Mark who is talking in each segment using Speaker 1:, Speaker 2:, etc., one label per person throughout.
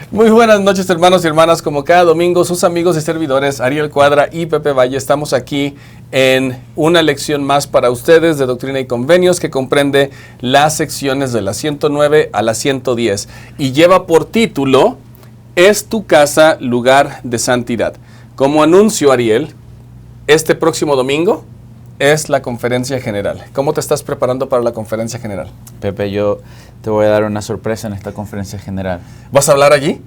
Speaker 1: Muy buenas noches, hermanos y hermanas. Como cada domingo, sus amigos y servidores Ariel Cuadra y Pepe Valle estamos aquí en una lección más para ustedes de Doctrina y Convenios que comprende las secciones de la 109 a la 110 y lleva por título ¿Es tu casa lugar de santidad? Como anuncio, Ariel, este próximo domingo es la conferencia general. ¿Cómo te estás preparando para la conferencia general?
Speaker 2: Pepe, yo te voy a dar una sorpresa en esta conferencia general.
Speaker 1: ¿Vas a hablar allí?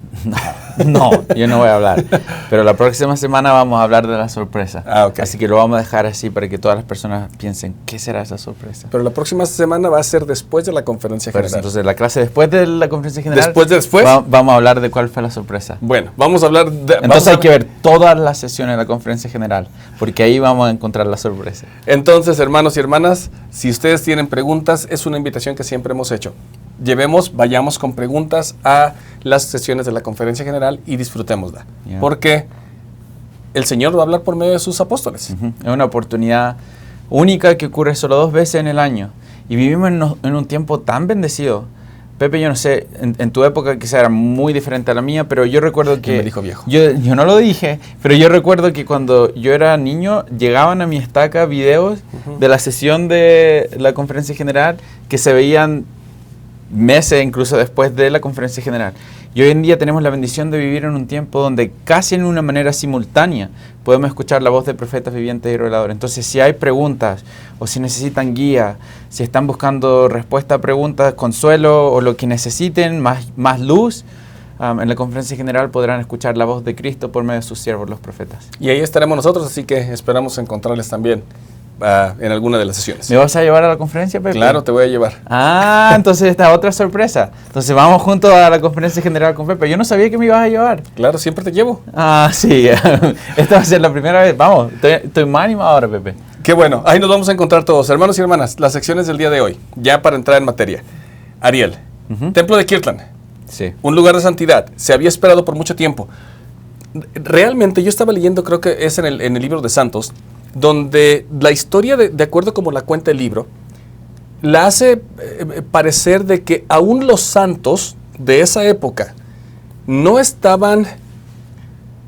Speaker 2: No, yo no voy a hablar. Pero la próxima semana vamos a hablar de la sorpresa.
Speaker 1: Okay.
Speaker 2: Así que lo vamos a dejar así para que todas las personas piensen, ¿qué será esa sorpresa?
Speaker 1: Pero la próxima semana va a ser después de la conferencia general.
Speaker 2: Entonces, la clase después de la conferencia general.
Speaker 1: Después.
Speaker 2: Vamos a hablar de cuál fue la sorpresa.
Speaker 1: Bueno, vamos a hablar de...
Speaker 2: Entonces hay que ver todas las sesiones de la conferencia general, porque ahí vamos a encontrar la sorpresa.
Speaker 1: Entonces, hermanos y hermanas, si ustedes tienen preguntas, es una invitación que siempre hemos hecho. Vayamos con preguntas a las sesiones de la conferencia general y disfrutémosla. Yeah. Porque el Señor va a hablar por medio de sus apóstoles.
Speaker 2: Es una oportunidad única que ocurre solo 2 veces en el año. Y vivimos en un tiempo tan bendecido. Pepe, yo no sé, en tu época quizá era muy diferente a la mía, pero yo recuerdo que...
Speaker 1: Me dijo viejo.
Speaker 2: Yo no lo dije, pero yo recuerdo que cuando yo era niño llegaban a mi estaca videos de la sesión de la conferencia general que se veían meses incluso después de la conferencia general. Y hoy en día tenemos la bendición de vivir en un tiempo donde casi en una manera simultánea podemos escuchar la voz de profetas vivientes y reveladores. Entonces, si hay preguntas o si necesitan guía, si están buscando respuesta a preguntas, consuelo o lo que necesiten, más luz, en la conferencia general podrán escuchar la voz de Cristo por medio de sus siervos, los profetas.
Speaker 1: Y ahí estaremos nosotros, así que esperamos encontrarles también en alguna de las sesiones.
Speaker 2: ¿Me vas a llevar a la conferencia, Pepe?
Speaker 1: Claro, te voy a llevar.
Speaker 2: Entonces esta otra sorpresa. Entonces vamos juntos a la conferencia general con Pepe. Yo no sabía que me ibas a llevar.
Speaker 1: Claro, siempre te llevo.
Speaker 2: Sí. Esta va a ser la primera vez. Vamos, estoy más animado ahora, Pepe.
Speaker 1: Qué bueno. Ahí nos vamos a encontrar todos. Hermanos y hermanas, las secciones del día de hoy, ya para entrar en materia. Ariel, Templo de Kirtland.
Speaker 2: Sí.
Speaker 1: Un lugar de santidad. Se había esperado por mucho tiempo. Realmente, yo estaba leyendo, creo que es en el libro de Santos, donde la historia, de acuerdo como la cuenta el libro, la hace parecer de que aún los santos de esa época no estaban,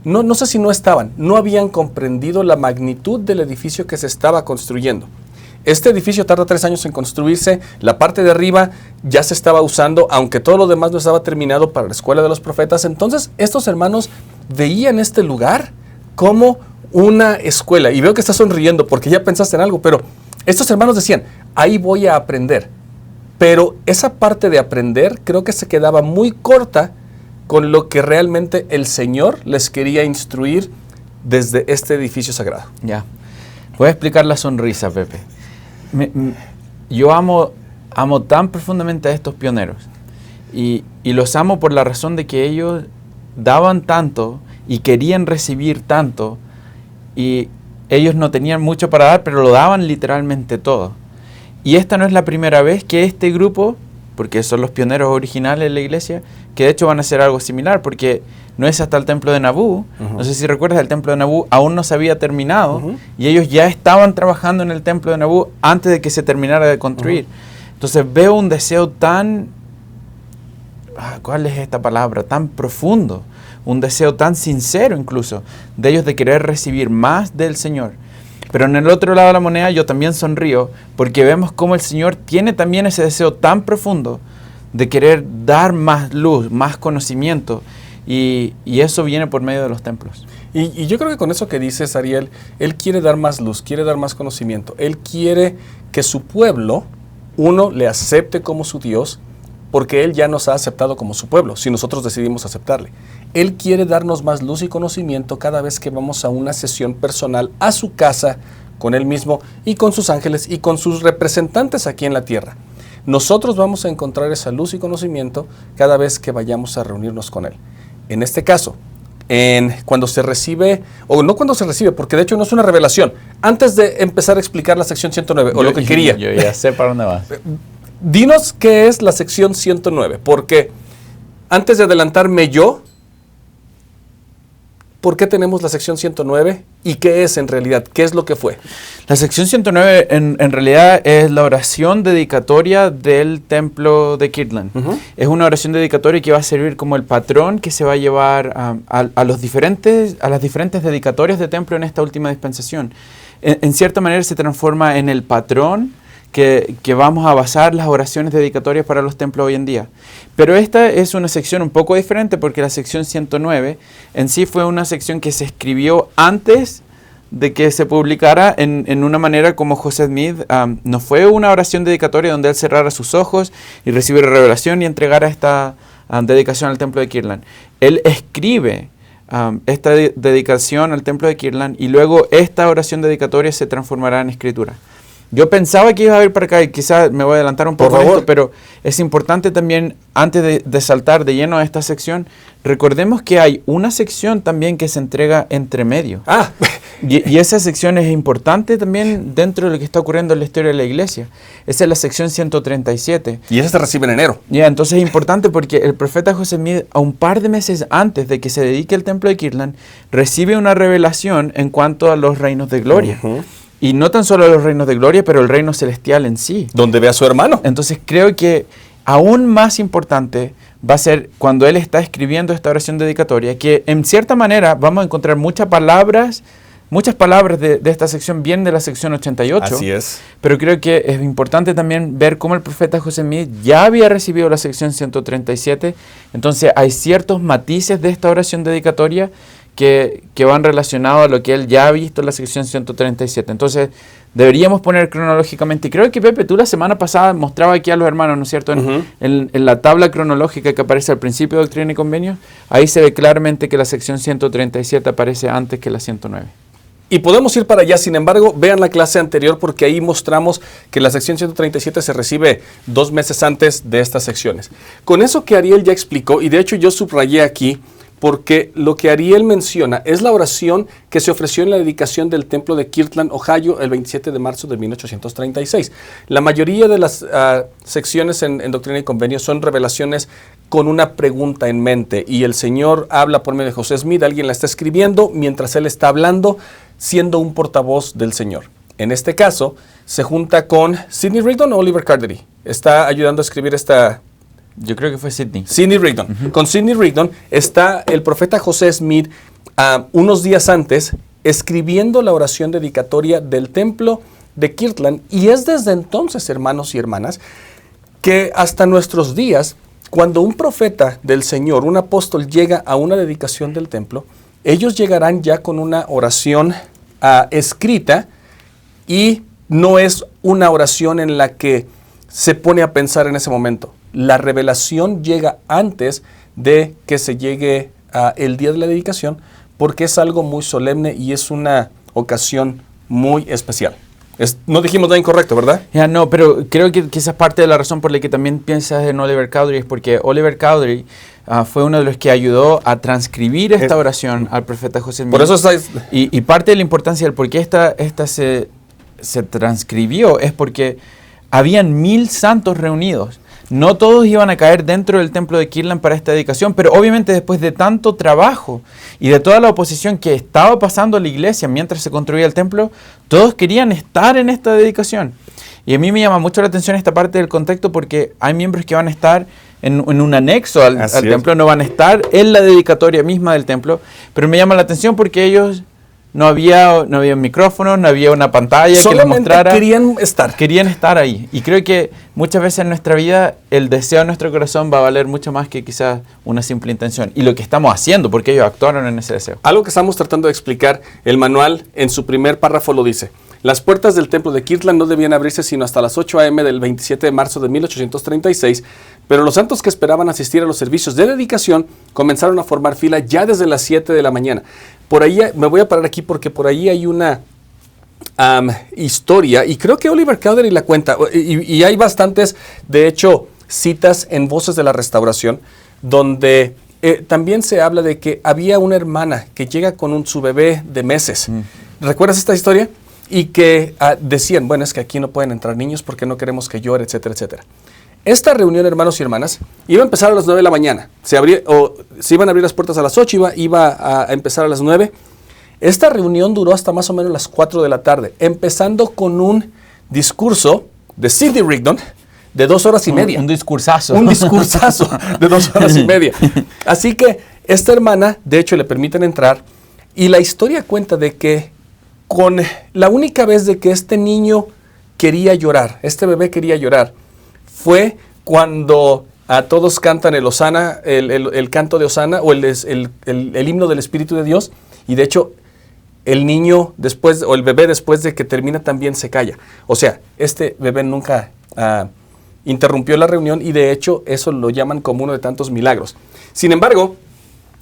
Speaker 1: no sé si no estaban, no habían comprendido la magnitud del edificio que se estaba construyendo. Este edificio tarda 3 años en construirse, la parte de arriba ya se estaba usando, aunque todo lo demás no estaba terminado para la escuela de los profetas. Entonces, estos hermanos veían este lugar como una escuela, y veo que estás sonriendo porque ya pensaste en algo, pero estos hermanos decían, ahí voy a aprender, pero esa parte de aprender creo que se quedaba muy corta con lo que realmente el Señor les quería instruir desde este edificio sagrado.
Speaker 2: Ya, voy a explicar la sonrisa, Pepe. Yo amo tan profundamente a estos pioneros y los amo por la razón de que ellos daban tanto y querían recibir tanto. Y ellos no tenían mucho para dar, pero lo daban literalmente todo. Y esta no es la primera vez que este grupo, porque son los pioneros originales de la iglesia, que de hecho van a hacer algo similar, porque no es hasta el templo de Nabú. No sé si recuerdas, el templo de Nabú aún no se había terminado, y ellos ya estaban trabajando en el templo de Nabú antes de que se terminara de construir. Entonces veo un deseo tan, ¿cuál es esta palabra? Tan profundo. Un deseo tan sincero incluso de ellos de querer recibir más del Señor. Pero en el otro lado de la moneda yo también sonrío porque vemos cómo el Señor tiene también ese deseo tan profundo de querer dar más luz, más conocimiento, y eso viene por medio de los templos.
Speaker 1: Y yo creo que con eso que dices, Ariel, Él quiere dar más luz, quiere dar más conocimiento. Él quiere que su pueblo, le acepte como su Dios, porque Él ya nos ha aceptado como su pueblo, si nosotros decidimos aceptarle. Él quiere darnos más luz y conocimiento cada vez que vamos a una sesión personal a su casa, con Él mismo y con sus ángeles y con sus representantes aquí en la tierra. Nosotros vamos a encontrar esa luz y conocimiento cada vez que vayamos a reunirnos con Él. En este caso, cuando se recibe, o no cuando se recibe, porque de hecho no es una revelación. Antes de empezar a explicar la sección 109, o lo que quería.
Speaker 2: Yo ya sé para dónde vas.
Speaker 1: Dinos qué es la sección 109, porque antes de adelantarme yo, por qué tenemos la sección 109 y qué es en realidad, qué es lo que fue.
Speaker 2: La sección 109 en realidad es la oración dedicatoria del templo de Kirtland. Es una oración dedicatoria que va a servir como el patrón que se va a llevar a las diferentes dedicatorias de templo en esta última dispensación. En cierta manera se transforma en el patrón que vamos a basar las oraciones dedicatorias para los templos hoy en día. Pero esta es una sección un poco diferente porque la sección 109 en sí fue una sección que se escribió antes de que se publicara en una manera como José Smith. No fue una oración dedicatoria donde él cerrara sus ojos y recibiera revelación y entregara esta dedicación al templo de Kirtland. Él escribe esta dedicación al templo de Kirtland y luego esta oración dedicatoria se transformará en escritura. Yo pensaba que iba a ir para acá y quizás me voy a adelantar un poco, pero es importante también, antes de saltar de lleno a esta sección, recordemos que hay una sección también que se entrega entre medio. Y esa sección es importante también dentro de lo que está ocurriendo en la historia de la iglesia. Esa es la sección 137.
Speaker 1: Y esa se recibe en enero.
Speaker 2: Entonces es importante porque el profeta José Smith, a un par de meses antes de que se dedique al templo de Kirtland, recibe una revelación en cuanto a los reinos de gloria. Y no tan solo los reinos de gloria, pero el reino celestial en sí.
Speaker 1: Donde ve a su hermano.
Speaker 2: Entonces creo que aún más importante va a ser cuando él está escribiendo esta oración dedicatoria, que en cierta manera vamos a encontrar muchas palabras de esta sección vienen de la sección 88.
Speaker 1: Así es.
Speaker 2: Pero creo que es importante también ver cómo el profeta José Smith ya había recibido la sección 137. Entonces hay ciertos matices de esta oración dedicatoria que van relacionados a lo que él ya ha visto en la sección 137. Entonces, deberíamos poner cronológicamente. Y creo que, Pepe, tú la semana pasada mostraba aquí a los hermanos, ¿no es cierto? En la tabla cronológica que aparece al principio de Doctrina y Convenios, ahí se ve claramente que la sección 137 aparece antes que la 109.
Speaker 1: Y podemos ir para allá, sin embargo, vean la clase anterior porque ahí mostramos que la sección 137 se recibe 2 meses antes de estas secciones. Con eso que Ariel ya explicó, y de hecho yo subrayé aquí, porque lo que Ariel menciona es la oración que se ofreció en la dedicación del templo de Kirtland, Ohio, el 27 de marzo de 1836. La mayoría de las secciones en Doctrina y Convenios son revelaciones con una pregunta en mente, y el Señor habla por medio de José Smith, alguien la está escribiendo mientras él está hablando, siendo un portavoz del Señor. En este caso, se junta con Sidney Rigdon o Oliver Cowdery. Está ayudando a escribir esta...
Speaker 2: Yo creo que fue Sidney.
Speaker 1: Sidney Rigdon. Con Sidney Rigdon está el profeta José Smith unos días antes escribiendo la oración dedicatoria del templo de Kirtland, y es desde entonces, hermanos y hermanas, que hasta nuestros días, cuando un profeta del Señor, un apóstol, llega a una dedicación del templo, ellos llegarán ya con una oración escrita, y no es una oración en la que se pone a pensar en ese momento. La revelación llega antes de que se llegue el día de la dedicación, porque es algo muy solemne y es una ocasión muy especial. No dijimos nada incorrecto, ¿verdad?
Speaker 2: No, pero creo que esa es parte de la razón por la que también piensas en Oliver Cowdery, es porque Oliver Cowdery fue uno de los que ayudó a transcribir esta oración al profeta José Smith.
Speaker 1: Por eso está...
Speaker 2: Y parte de la importancia del por qué esta se transcribió es porque habían 1000 santos reunidos. No todos iban a caer dentro del templo de Kirtland para esta dedicación, pero obviamente después de tanto trabajo y de toda la oposición que estaba pasando a la iglesia mientras se construía el templo, todos querían estar en esta dedicación. Y a mí me llama mucho la atención esta parte del contexto porque hay miembros que van a estar en un anexo al templo, no van a estar en la dedicatoria misma del templo, pero me llama la atención porque ellos... No había micrófonos, no había una pantalla que les mostrara. Querían estar ahí. Y creo que muchas veces en nuestra vida el deseo de nuestro corazón va a valer mucho más que quizás una simple intención. Y lo que estamos haciendo, porque ellos actuaron en ese deseo.
Speaker 1: Algo que estamos tratando de explicar, el manual en su primer párrafo lo dice. Las puertas del templo de Kirtland no debían abrirse sino hasta las 8 a.m. del 27 de marzo de 1836, pero los santos que esperaban asistir a los servicios de dedicación comenzaron a formar fila ya desde las 7 de la mañana. Por ahí, me voy a parar aquí porque por ahí hay una historia, y creo que Oliver Cowdery la cuenta, y hay bastantes, de hecho, citas en Voces de la Restauración, donde también se habla de que había una hermana que llega con su bebé de meses. ¿Recuerdas esta historia? Y que decían, bueno, es que aquí no pueden entrar niños porque no queremos que llore, etcétera, etcétera. Esta reunión, hermanos y hermanas, iba a empezar a las 9 de la mañana. Se iban a abrir las puertas a las 8, iba a empezar a las 9. Esta reunión duró hasta más o menos las 4 de la tarde, empezando con un discurso de Sidney Rigdon de 2 horas y media.
Speaker 2: Un discursazo.
Speaker 1: Un discursazo de 2 horas y media. Así que esta hermana, de hecho, le permiten entrar, y la historia cuenta de que con la única vez de que este niño quería llorar, este bebé quería llorar, fue cuando a todos cantan el Hosana, el canto de Hosana, o el himno del Espíritu de Dios, y de hecho el niño después, o el bebé después de que termina también se calla. O sea, este bebé nunca interrumpió la reunión, y de hecho eso lo llaman como uno de tantos milagros. Sin embargo,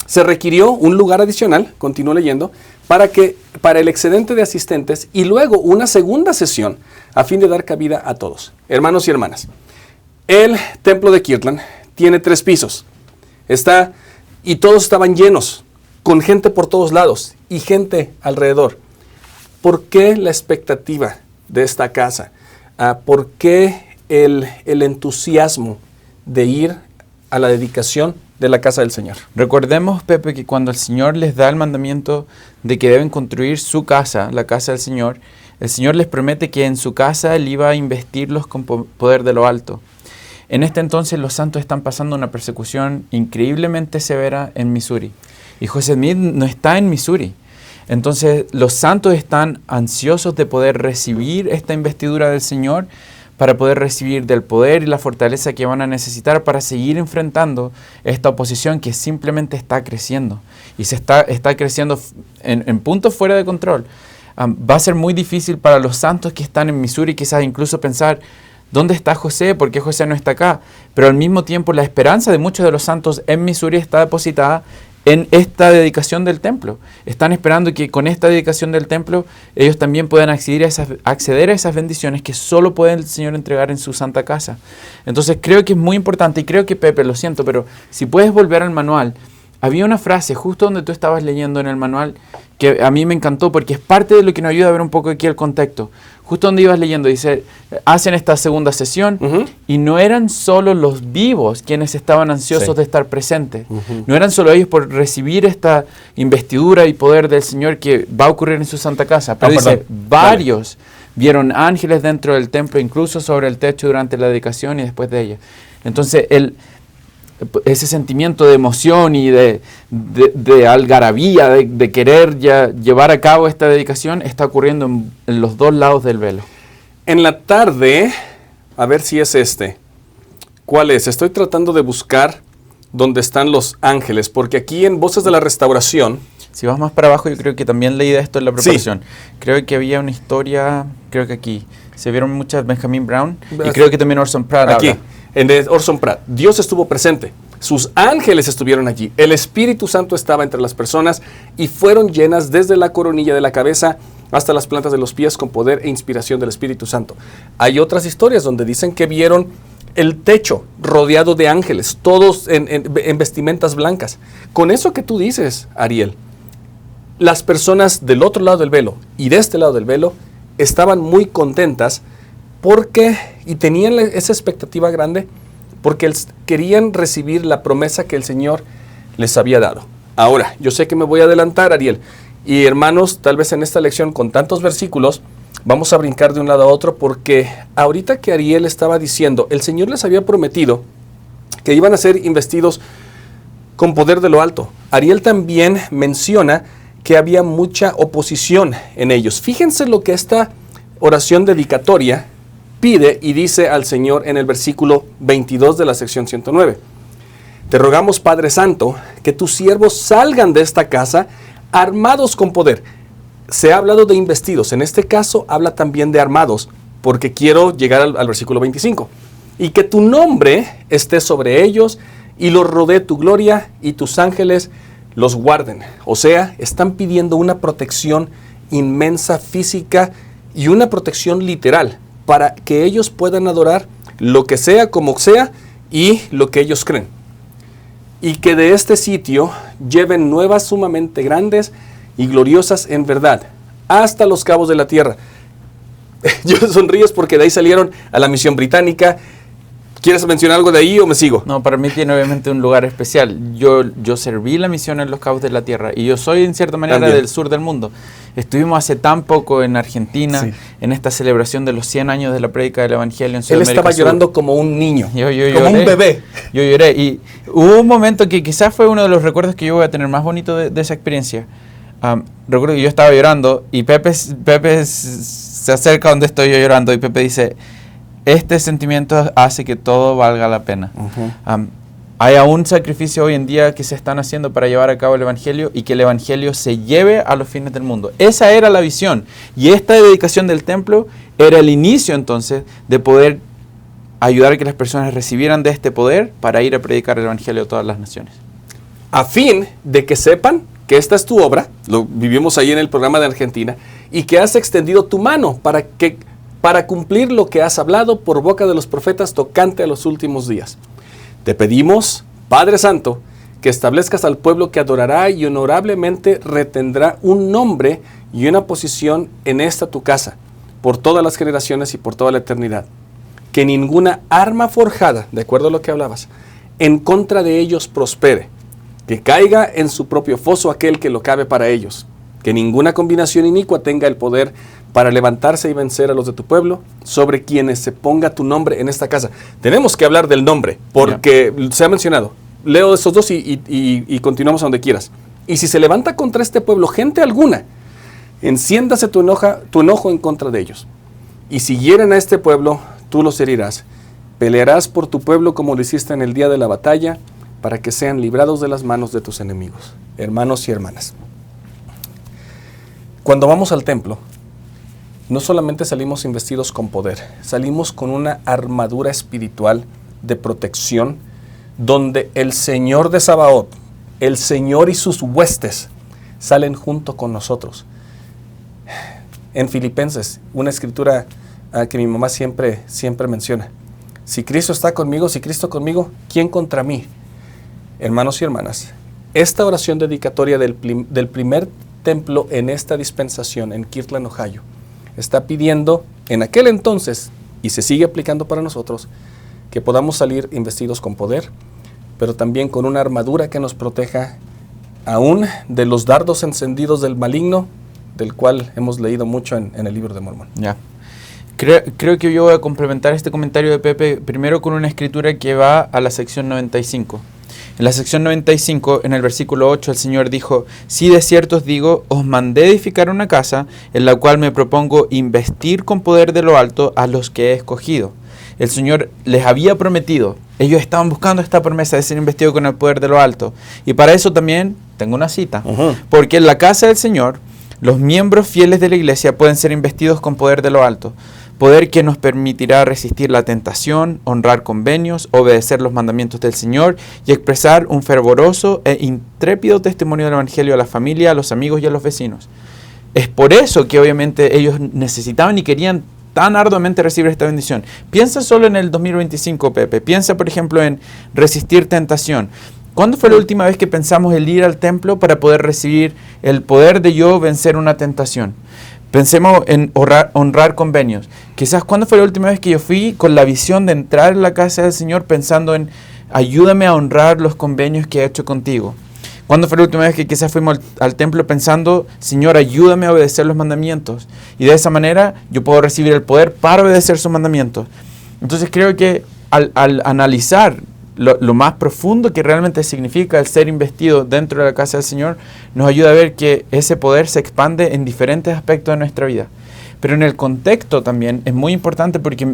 Speaker 1: se requirió un lugar adicional, continúo leyendo, para el excedente de asistentes, y luego una segunda sesión a fin de dar cabida a todos. Hermanos y hermanas, el templo de Kirtland tiene 3 pisos. Y todos estaban llenos, con gente por todos lados y gente alrededor. ¿Por qué la expectativa de esta casa? ¿Por qué el entusiasmo de ir a la dedicación de la casa del Señor?
Speaker 2: Recordemos, Pepe, que cuando el Señor les da el mandamiento de que deben construir su casa, la casa del Señor, el Señor les promete que en su casa Él iba a investirlos con poder de lo alto. En este entonces los santos están pasando una persecución increíblemente severa en Missouri. Y José Smith no está en Missouri. Entonces los santos están ansiosos de poder recibir esta investidura del Señor, para poder recibir del poder y la fortaleza que van a necesitar para seguir enfrentando esta oposición que simplemente está creciendo. Y está creciendo en puntos fuera de control. Va a ser muy difícil para los santos que están en Missouri quizás incluso pensar, ¿dónde está José? ¿Por qué José no está acá? Pero al mismo tiempo la esperanza de muchos de los santos en Missouri está depositada en esta dedicación del templo. Están esperando que con esta dedicación del templo ellos también puedan acceder a esas bendiciones que solo puede el Señor entregar en su santa casa. Entonces creo que es muy importante, y creo que, Pepe, lo siento, pero si puedes volver al manual, había una frase justo donde tú estabas leyendo en el manual que a mí me encantó porque es parte de lo que nos ayuda a ver un poco aquí el contexto. Justo donde ibas leyendo, dice, hacen esta segunda sesión y no eran solo los vivos quienes estaban ansiosos de estar presentes. No eran solo ellos por recibir esta investidura y poder del Señor que va a ocurrir en su santa casa, pero dice, varios vieron ángeles dentro del templo, incluso sobre el techo durante la dedicación y después de ella. Entonces, ese sentimiento de emoción y de algarabía, de querer ya llevar a cabo esta dedicación, está ocurriendo en los 2 lados del velo.
Speaker 1: En la tarde, a ver si es ¿cuál es? Estoy tratando de buscar dónde están los ángeles, porque aquí en Voces de la Restauración...
Speaker 2: Si vas más para abajo, yo creo que también leí de esto en la preparación. Sí. Creo que había una historia, creo que aquí, se vieron muchas Benjamin Brown, y creo que también Orson Pratt
Speaker 1: aquí.
Speaker 2: habla.
Speaker 1: En Orson Pratt, Dios estuvo presente, sus ángeles estuvieron allí, el Espíritu Santo estaba entre las personas y fueron llenas desde la coronilla de la cabeza hasta las plantas de los pies con poder e inspiración del Espíritu Santo. Hay otras historias donde dicen que vieron el techo rodeado de ángeles, todos en vestimentas blancas. Con eso que tú dices, Ariel, las personas del otro lado del velo y de este lado del velo estaban muy contentas y tenían esa expectativa grande porque querían recibir la promesa que el Señor les había dado. Ahora, yo sé que me voy a adelantar, Ariel, y hermanos, tal vez en esta lección con tantos versículos, vamos a brincar de un lado a otro porque ahorita que Ariel estaba diciendo, el Señor les había prometido que iban a ser investidos con poder de lo alto. Ariel también menciona que había mucha oposición en ellos. Fíjense lo que esta oración dedicatoria pide y dice al Señor en el versículo 22 de la sección 109. Te rogamos, Padre Santo, que tus siervos salgan de esta casa armados con poder. Se ha hablado de investidos, en este caso habla también de armados, porque quiero llegar al versículo 25. Y que tu nombre esté sobre ellos y los rodee tu gloria y tus ángeles los guarden. O sea, están pidiendo una protección inmensa física y una protección literal para que ellos puedan adorar lo que sea, como sea, y lo que ellos creen. Y que de este sitio lleven nuevas sumamente grandes y gloriosas en verdad, hasta los cabos de la tierra. Yo sonrío porque de ahí salieron a la misión británica ¿Quieres mencionar algo de ahí o me sigo?
Speaker 2: No, para mí tiene obviamente un lugar especial. Yo serví la misión en los Cabos de la Tierra y yo soy en cierta manera
Speaker 1: También.
Speaker 2: del sur del mundo. Estuvimos hace tan poco en Argentina,
Speaker 1: Sí.
Speaker 2: en esta celebración de los 100 años de la prédica del Evangelio en
Speaker 1: Él
Speaker 2: Sudamérica
Speaker 1: estaba
Speaker 2: Sur.
Speaker 1: llorando como un niño,
Speaker 2: Yo
Speaker 1: como
Speaker 2: lloré.
Speaker 1: un bebé.
Speaker 2: Yo lloré y hubo un momento que quizás fue uno de los recuerdos que yo voy a tener más bonito de esa experiencia. Recuerdo que yo estaba llorando y Pepe se acerca donde estoy yo llorando y Pepe dice, este sentimiento hace que todo valga la pena. Hay aún sacrificios hoy en día que se están haciendo para llevar a cabo el Evangelio y que el Evangelio se lleve a los fines del mundo. Esa era la visión. Y esta dedicación del templo era el inicio entonces de poder ayudar a que las personas recibieran de este poder para ir a predicar el Evangelio a todas las naciones.
Speaker 1: A fin de que sepan que esta es tu obra, lo vivimos ahí en el programa de Argentina, y que has extendido tu mano para cumplir lo que has hablado por boca de los profetas tocante a los últimos días. Te pedimos, Padre Santo, que establezcas al pueblo que adorará y honorablemente retendrá un nombre y una posición en esta tu casa, por todas las generaciones y por toda la eternidad. Que ninguna arma forjada, de acuerdo a lo que hablabas, en contra de ellos prospere. Que caiga en su propio foso aquel que lo cabe para ellos. Que ninguna combinación inicua tenga el poder para levantarse y vencer a los de tu pueblo, sobre quienes se ponga tu nombre en esta casa. Tenemos que hablar del nombre, porque se ha mencionado. Leo esos dos y continuamos a donde quieras. Y si se levanta contra este pueblo gente alguna, enciéndase tu enojo en contra de ellos. Y si hieren a este pueblo, tú los herirás. Pelearás por tu pueblo como lo hiciste en el día de la batalla, para que sean librados de las manos de tus enemigos. Hermanos y hermanas, cuando vamos al templo, no solamente salimos investidos con poder, salimos con una armadura espiritual de protección, donde el Señor de Sabaoth, el Señor y sus huestes, salen junto con nosotros. En Filipenses, una escritura que mi mamá siempre menciona: si Cristo está conmigo, si Cristo conmigo, ¿quién contra mí? Hermanos y hermanas, esta oración dedicatoria del primer templo en esta dispensación en Kirtland, Ohio, está pidiendo en aquel entonces, y se sigue aplicando para nosotros, que podamos salir investidos con poder, pero también con una armadura que nos proteja aún de los dardos encendidos del maligno, del cual hemos leído mucho en el libro de Mormón.
Speaker 2: Ya. Creo que yo voy a complementar este comentario de Pepe primero con una escritura que va a la sección 95. En la sección 95, en el versículo 8, el Señor dijo: si de cierto os digo, os mandé edificar una casa, en la cual me propongo investir con poder de lo alto a los que he escogido. El Señor les había prometido, ellos estaban buscando esta promesa de ser investidos con el poder de lo alto. Y para eso también tengo una cita, porque en la casa del Señor, los miembros fieles de la iglesia pueden ser investidos con poder de lo alto. Poder que nos permitirá resistir la tentación, honrar convenios, obedecer los mandamientos del Señor y expresar un fervoroso e intrépido testimonio del Evangelio a la familia, a los amigos y a los vecinos. Es por eso que obviamente ellos necesitaban y querían tan arduamente recibir esta bendición. Piensa solo en el 2025, Pepe. Piensa, por ejemplo, en resistir tentación. ¿Cuándo fue la última vez que pensamos en ir al templo para poder recibir el poder de yo vencer una tentación? Pensemos en honrar convenios. Quizás, ¿cuándo fue la última vez que yo fui con la visión de entrar en la casa del Señor pensando en ayúdame a honrar los convenios que he hecho contigo? ¿Cuándo fue la última vez que quizás fuimos al templo pensando, Señor, ayúdame a obedecer los mandamientos? Y de esa manera yo puedo recibir el poder para obedecer sus mandamientos. Entonces creo que al analizar lo más profundo que realmente significa el ser investido dentro de la casa del Señor, nos ayuda a ver que ese poder se expande en diferentes aspectos de nuestra vida. Pero en el contexto también es muy importante porque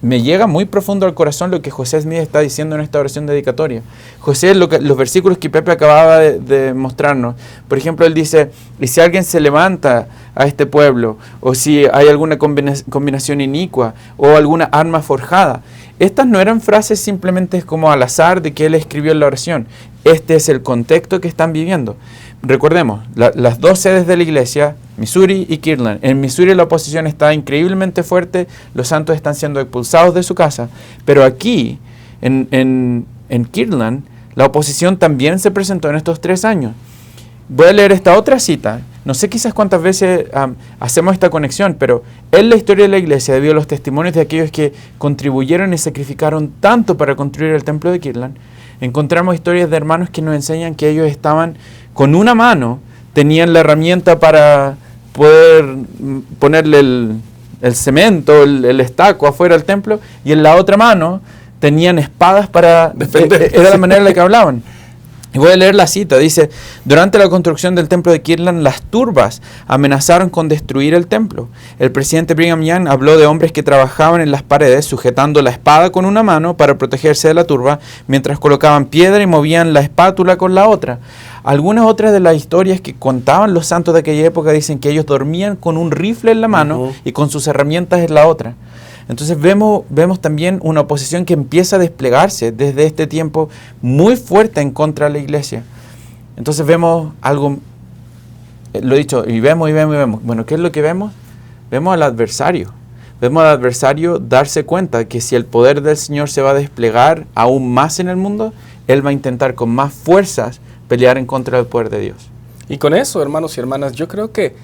Speaker 2: me llega muy profundo al corazón lo que José Smith está diciendo en esta oración dedicatoria. José, los versículos que Pepe acababa de mostrarnos, por ejemplo, él dice, y si alguien se levanta a este pueblo, o si hay alguna combinación inicua, o alguna arma forjada. Estas no eran frases simplemente como al azar de que él escribió en la oración. Este es el contexto que están viviendo. Recordemos, las dos sedes de la iglesia, Missouri y Kirtland. En Missouri la oposición está increíblemente fuerte, los santos están siendo expulsados de su casa, pero aquí, en Kirtland, la oposición también se presentó en estos 3 años. Voy a leer esta otra cita no sé quizás cuántas veces hacemos esta conexión, pero en la historia de la iglesia, debido a los testimonios de aquellos que contribuyeron y sacrificaron tanto para construir el templo de Kirtland, encontramos historias de hermanos que nos enseñan que ellos estaban con una mano, tenían la herramienta para poder ponerle el cemento, el estaco afuera del templo, y en la otra mano tenían espadas para defender. Era la manera en la que hablaban. Y voy a leer la cita, dice: durante la construcción del templo de Kirtland, las turbas amenazaron con destruir el templo. El presidente Brigham Young habló de hombres que trabajaban en las paredes sujetando la espada con una mano para protegerse de la turba, mientras colocaban piedra y movían la espátula con la otra. Algunas otras de las historias que contaban los santos de aquella época dicen que ellos dormían con un rifle en la mano y con sus herramientas en la otra. Entonces vemos también una oposición que empieza a desplegarse desde este tiempo muy fuerte en contra de la iglesia. Entonces vemos algo, lo he dicho, y vemos. Bueno, ¿qué es lo que vemos? Vemos al adversario. Vemos al adversario darse cuenta que si el poder del Señor se va a desplegar aún más en el mundo, Él va a intentar con más fuerzas pelear en contra del poder de Dios.
Speaker 1: Y con eso, hermanos y hermanas, yo creo que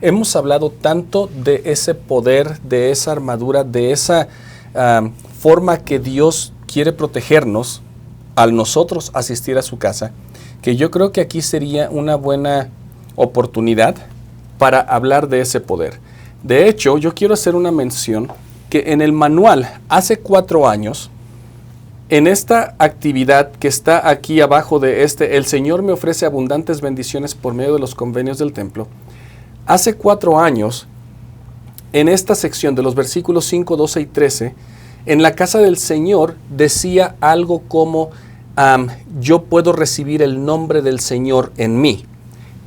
Speaker 1: hemos hablado tanto de ese poder, de esa armadura, de esa forma que Dios quiere protegernos al nosotros asistir a su casa, que yo creo que aquí sería una buena oportunidad para hablar de ese poder. De hecho, yo quiero hacer una mención que en el manual, hace 4 años, en esta actividad que está aquí abajo de el Señor me ofrece abundantes bendiciones por medio de los convenios del templo. Hace 4 años, en esta sección de los versículos 5, 12 y 13, en la casa del Señor decía algo como, yo puedo recibir el nombre del Señor en mí.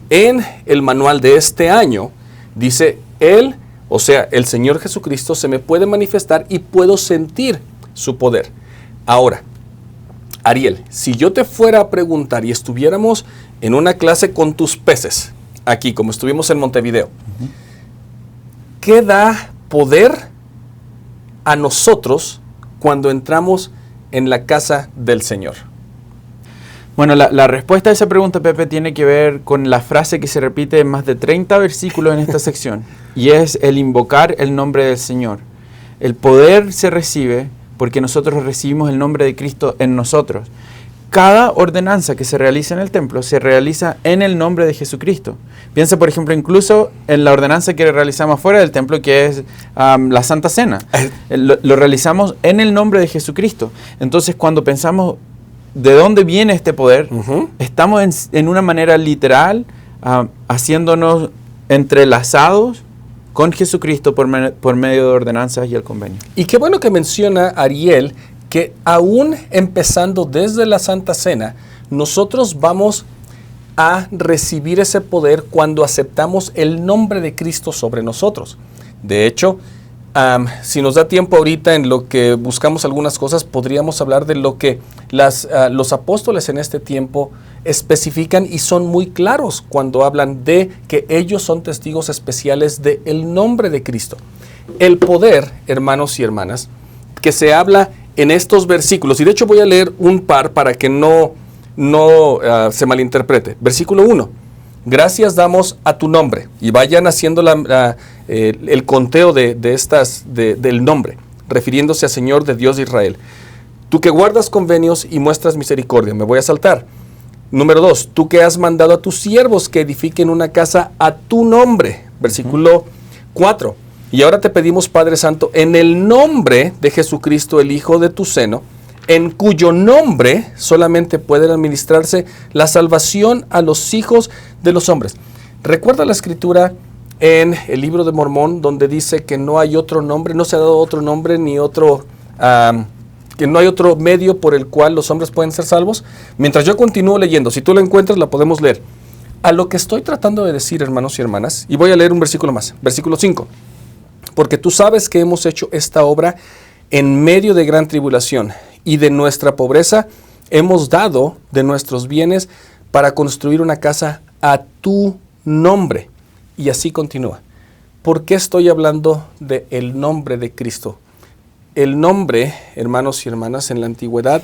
Speaker 1: En el manual de este año, dice, Él, o sea, el Señor Jesucristo, se me puede manifestar y puedo sentir su poder. Ahora, Ariel, si yo te fuera a preguntar y estuviéramos en una clase con tus peces, aquí, como estuvimos en Montevideo, ¿qué da poder a nosotros cuando entramos en la casa del Señor?
Speaker 2: Bueno, la respuesta a esa pregunta, Pepe, tiene que ver con la frase que se repite en más de 30 versículos en esta sección, y es el invocar el nombre del Señor. El poder se recibe porque nosotros recibimos el nombre de Cristo en nosotros. Cada ordenanza que se realiza en el templo se realiza en el nombre de Jesucristo. Piensa, por ejemplo, incluso en la ordenanza que realizamos fuera del templo, que es la Santa Cena. Lo realizamos en el nombre de Jesucristo. Entonces, cuando pensamos de dónde viene este poder, estamos en una manera literal haciéndonos entrelazados con Jesucristo por medio de ordenanzas y el convenio.
Speaker 1: Y qué bueno que menciona Ariel que aún empezando desde la Santa Cena, nosotros vamos a recibir ese poder cuando aceptamos el nombre de Cristo sobre nosotros. De hecho, si nos da tiempo ahorita en lo que buscamos algunas cosas, podríamos hablar de lo que los apóstoles en este tiempo especifican y son muy claros cuando hablan de que ellos son testigos especiales del nombre de Cristo. El poder, hermanos y hermanas, que se habla en estos versículos, y de hecho voy a leer un par para que no se malinterprete. Versículo 1, gracias damos a tu nombre, y vayan haciendo el conteo del nombre, refiriéndose al Señor de Dios de Israel. Tú que guardas convenios y muestras misericordia, me voy a saltar. Número 2, tú que has mandado a tus siervos que edifiquen una casa a tu nombre. Versículo 4, y ahora te pedimos, Padre Santo, en el nombre de Jesucristo, el Hijo de tu seno, en cuyo nombre solamente puede administrarse la salvación a los hijos de los hombres. Recuerda la escritura en el libro de Mormón, donde dice que no hay otro nombre, no se ha dado otro nombre ni otro, que no hay otro medio por el cual los hombres pueden ser salvos. Mientras yo continúo leyendo, si tú la encuentras, la podemos leer. A lo que estoy tratando de decir, hermanos y hermanas, y voy a leer un versículo más, versículo 5. Porque tú sabes que hemos hecho esta obra en medio de gran tribulación, y de nuestra pobreza hemos dado de nuestros bienes para construir una casa a tu nombre. Y así continúa. ¿Por qué estoy hablando del nombre de Cristo? El nombre, hermanos y hermanas, en la antigüedad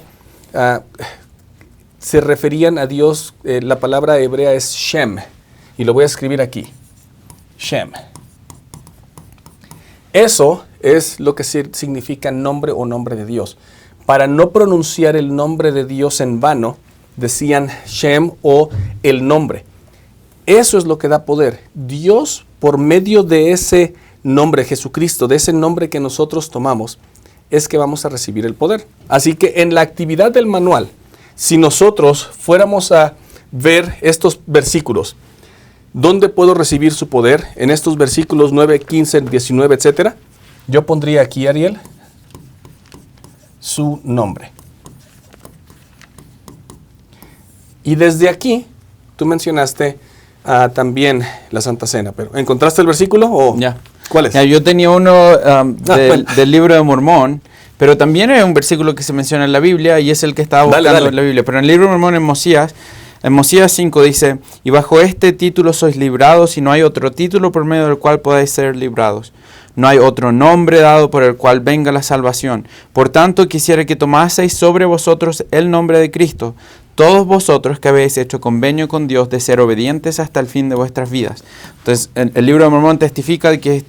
Speaker 1: se referían a Dios, la palabra hebrea es Shem. y lo voy a escribir aquí. Shem. Eso es lo que significa nombre o nombre de Dios. Para no pronunciar el nombre de Dios en vano, decían Shem o el nombre. Eso es lo que da poder. Dios, por medio de ese nombre, Jesucristo, de ese nombre que nosotros tomamos, es que vamos a recibir el poder. Así que en la actividad del manual, si nosotros fuéramos a ver estos versículos, ¿dónde puedo recibir su poder? En estos versículos 9, 15, 19, etc. Yo pondría aquí, Ariel, su nombre. Y desde aquí, tú mencionaste también la Santa Cena, pero ¿encontraste el versículo o
Speaker 2: Ya.
Speaker 1: cuál es?
Speaker 2: Ya, yo tenía uno del libro de Mormón, pero también es un versículo que se menciona en la Biblia y es el que estaba buscando en la Biblia. Pero en el libro de Mormón, en Mosías 5 dice, y bajo este título sois librados y no hay otro título por medio del cual podáis ser librados. No hay otro nombre dado por el cual venga la salvación. Por tanto, quisiera que tomaseis sobre vosotros el nombre de Cristo, todos vosotros que habéis hecho convenio con Dios de ser obedientes hasta el fin de vuestras vidas. Entonces, el libro de Mormón testifica de que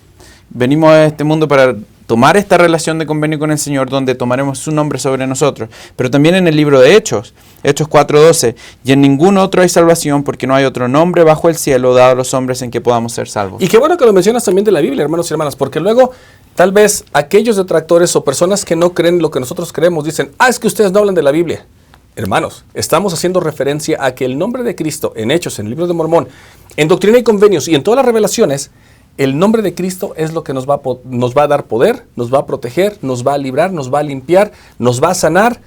Speaker 2: venimos a este mundo para tomar esta relación de convenio con el Señor, donde tomaremos su nombre sobre nosotros. Pero también en el libro de Hechos 4:12, y en ningún otro hay salvación, porque no hay otro nombre bajo el cielo dado a los hombres en que podamos ser salvos.
Speaker 1: Y qué bueno que lo mencionas también de la Biblia, hermanos y hermanas, porque luego tal vez aquellos detractores o personas que no creen lo que nosotros creemos dicen, es que ustedes no hablan de la Biblia. Hermanos, estamos haciendo referencia a que el nombre de Cristo en Hechos, en el libro de Mormón, en Doctrina y Convenios y en todas las revelaciones, el nombre de Cristo es lo que nos va a dar poder, nos va a proteger, nos va a librar, nos va a limpiar, nos va a sanar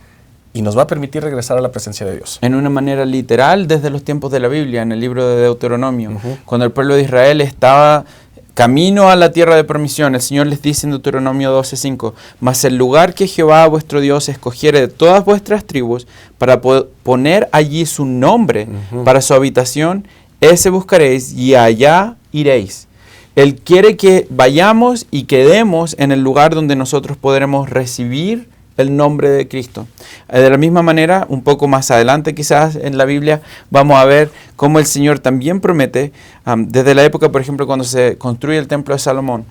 Speaker 1: y nos va a permitir regresar a la presencia de Dios.
Speaker 2: En una manera literal, desde los tiempos de la Biblia, en el libro de Deuteronomio, cuando el pueblo de Israel estaba camino a la tierra de promisión, el Señor les dice en Deuteronomio 12:5, mas el lugar que Jehová vuestro Dios escogiere de todas vuestras tribus para poner allí su nombre para su habitación, ese buscaréis y allá iréis. Él quiere que vayamos y quedemos en el lugar donde nosotros podremos recibir el nombre de Cristo. De la misma manera, un poco más adelante quizás en la Biblia, vamos a ver cómo el Señor también promete, desde la época, por ejemplo, cuando se construye el templo de Salomón.